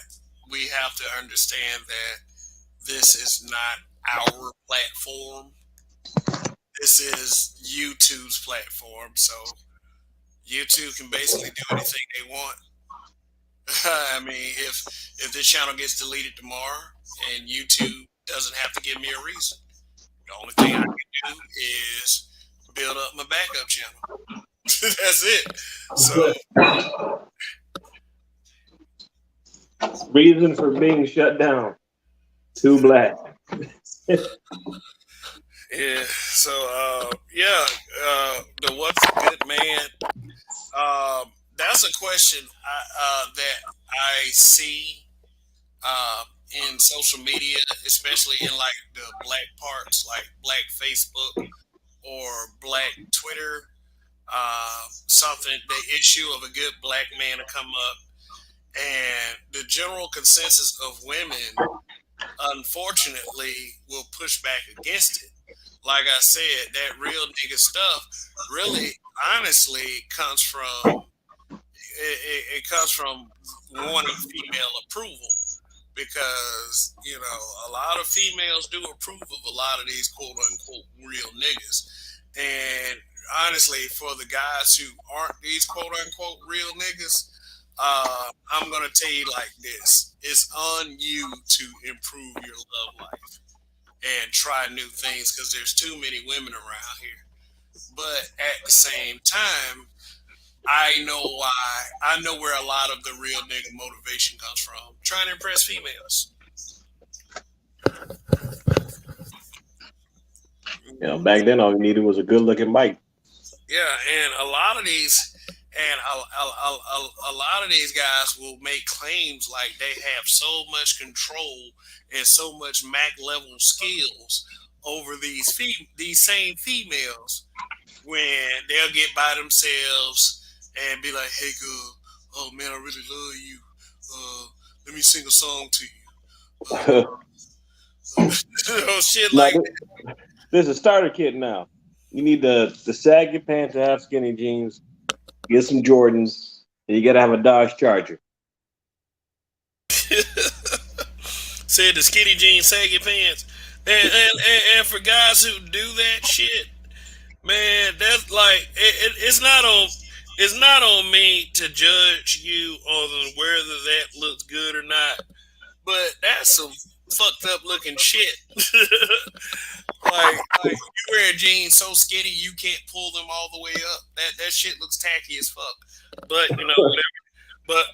we have to understand that this is not our platform. This is YouTube's platform, so YouTube can basically do anything they want. I mean, if this channel gets deleted tomorrow and YouTube doesn't have to give me a reason, the only thing I can do is build up my backup channel. That's it. So reason for being shut down. Too black. yeah. So the what's a good man? That's a question that I see in social media, especially in like the black parts, like Black Facebook or Black Twitter. Something the issue of a good black man to come up, and the general consensus of women, unfortunately, will push back against it. Like I said, that real nigga stuff really, honestly, comes from it comes from wanting female approval, because you know a lot of females do approve of a lot of these quote unquote real niggas, and honestly, for the guys who aren't these quote unquote real niggas, I'm gonna tell you like this: it's on you to improve your love life and try new things, because there's too many women around here. But at the same time, I know why. I know where a lot of the real nigga motivation comes from. Trying to impress females. You know, back then all you needed was a good looking bike. Yeah, and a lot of these guys will make claims like they have so much control and so much Mac level skills over these same females, when they'll get by themselves and be like, "Hey girl, oh man, I really love you. Let me sing a song to you." Shit like that. There's a starter kit now. You need the sag your pants to have skinny jeans, get some Jordans, and you gotta have a Dodge Charger. Said the skinny jeans, saggy pants, and for guys who do that shit, man, that's like it's not on. it's not on me to judge you on whether that looks good or not, but that's some fucked up looking shit. Like you wear jeans so skinny you can't pull them all the way up. That shit looks tacky as fuck. But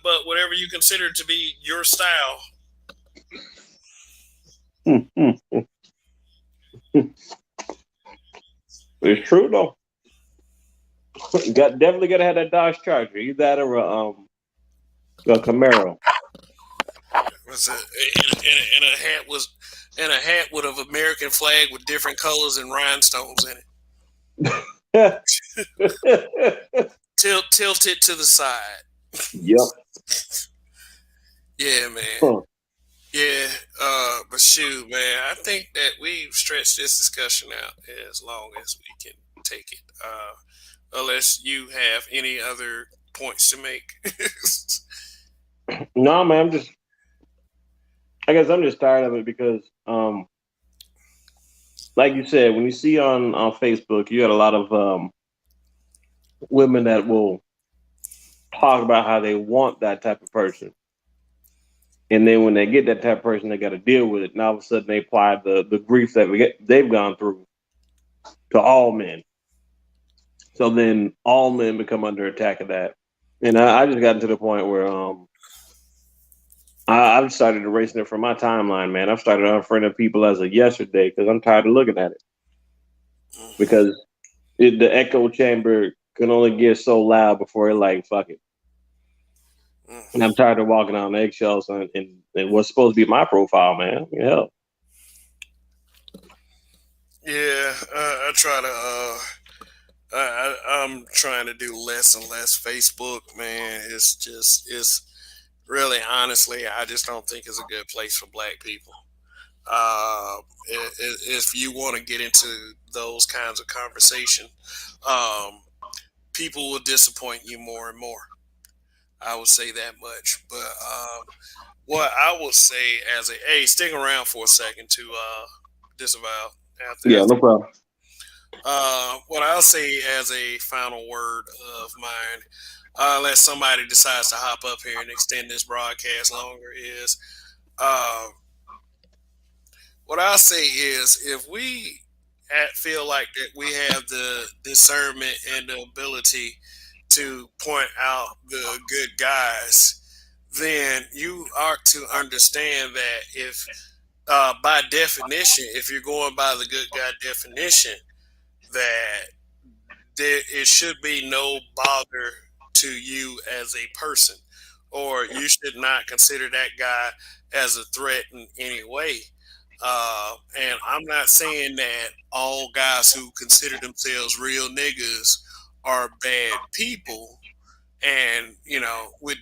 but whatever you consider to be your style. It's true though. Definitely gotta have that Dodge Charger. Either that or a Camaro. Was and a hat was and a hat with an American flag with different colors and rhinestones in it. Tilted to the side. Yep. Yeah, man. Huh. Yeah, but shoot, man, I think that we've stretched this discussion out as long as we can take it. Unless you have any other points to make. No, man, I guess I'm just tired of it because, like you said, when you see on Facebook, you got a lot of women that will talk about how they want that type of person. And then when they get that type of person, they got to deal with it. And all of a sudden, they apply the grief that they've gone through to all men. So then all men become under attack of that. And I just gotten to the point where I've started erasing it from my timeline, man. I've started unfriending people as of yesterday because I'm tired of looking at it. Because the echo chamber can only get so loud before it like, fuck it. And I'm tired of walking on eggshells and what's supposed to be my profile, man. Hell. Yeah, I try to. I'm trying to do less and less Facebook, man. It's really, honestly, I just don't think it's a good place for black people. If you want to get into those kinds of conversation, um, people will disappoint you more and more. I would say that much. But what I would say as a hey, stick around for a second to disavow after. Yeah, no problem. What I'll say as a final word of mine, unless somebody decides to hop up here and extend this broadcast longer, is uh, what I'll say is if we feel like that we have the discernment and the ability to point out the good guys, then you ought to understand that if, by definition, if you're going by the good guy definition, that it should be no bother to you as a person, or you should not consider that guy as a threat in any way. And I'm not saying that all guys who consider themselves real niggas are bad people, and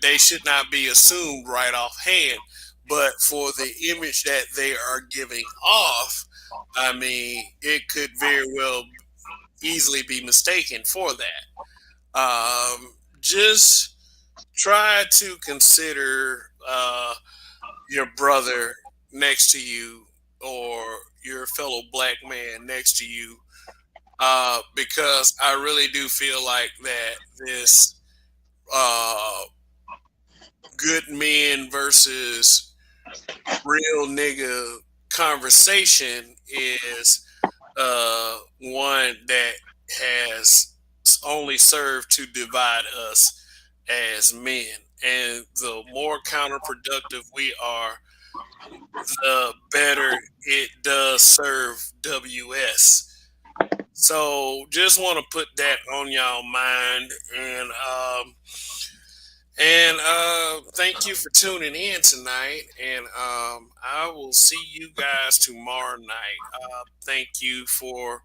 they should not be assumed right off hand. But for the image that they are giving off, I mean, it could very well easily be mistaken for that. Just try to consider your brother next to you or your fellow black man next to you, because I really do feel like that this good men versus real nigga conversation is one that has only served to divide us as men. And the more counterproductive we are, the better it does serve WS. So just want to put that on y'all mind, and thank you for tuning in tonight. And I will see you guys tomorrow night. Thank you for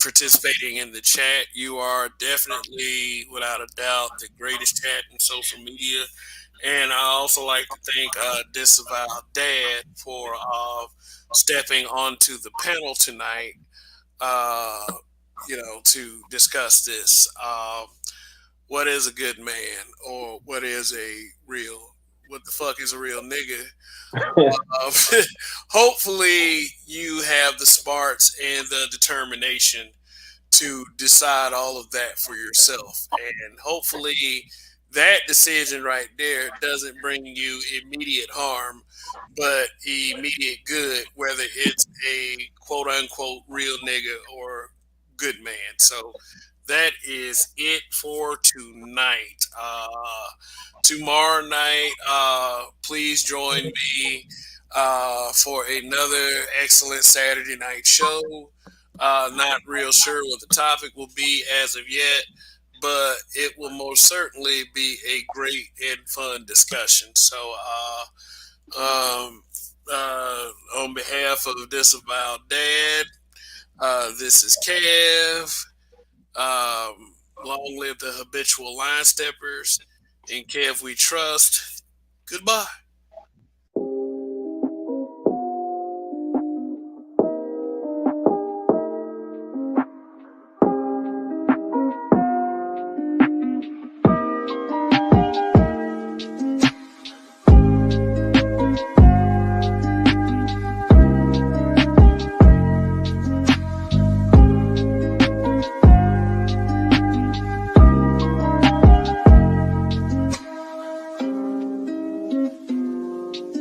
participating in the chat. You are definitely, without a doubt, the greatest chat in social media. And I also like to thank Disavow Dad for stepping onto the panel tonight, to discuss this. What is a good man, or what the fuck is a real nigga? Hopefully you have the smarts and the determination to decide all of that for yourself. And hopefully that decision right there doesn't bring you immediate harm, but immediate good, whether it's a quote unquote real nigga or good man. So that is it for tonight. Tomorrow night, please join me for another excellent Saturday night show. Not real sure what the topic will be as of yet, but it will most certainly be a great and fun discussion. So, on behalf of Disavowed Dad, this is Kev. Long live the habitual line steppers. In Kev we trust. Goodbye.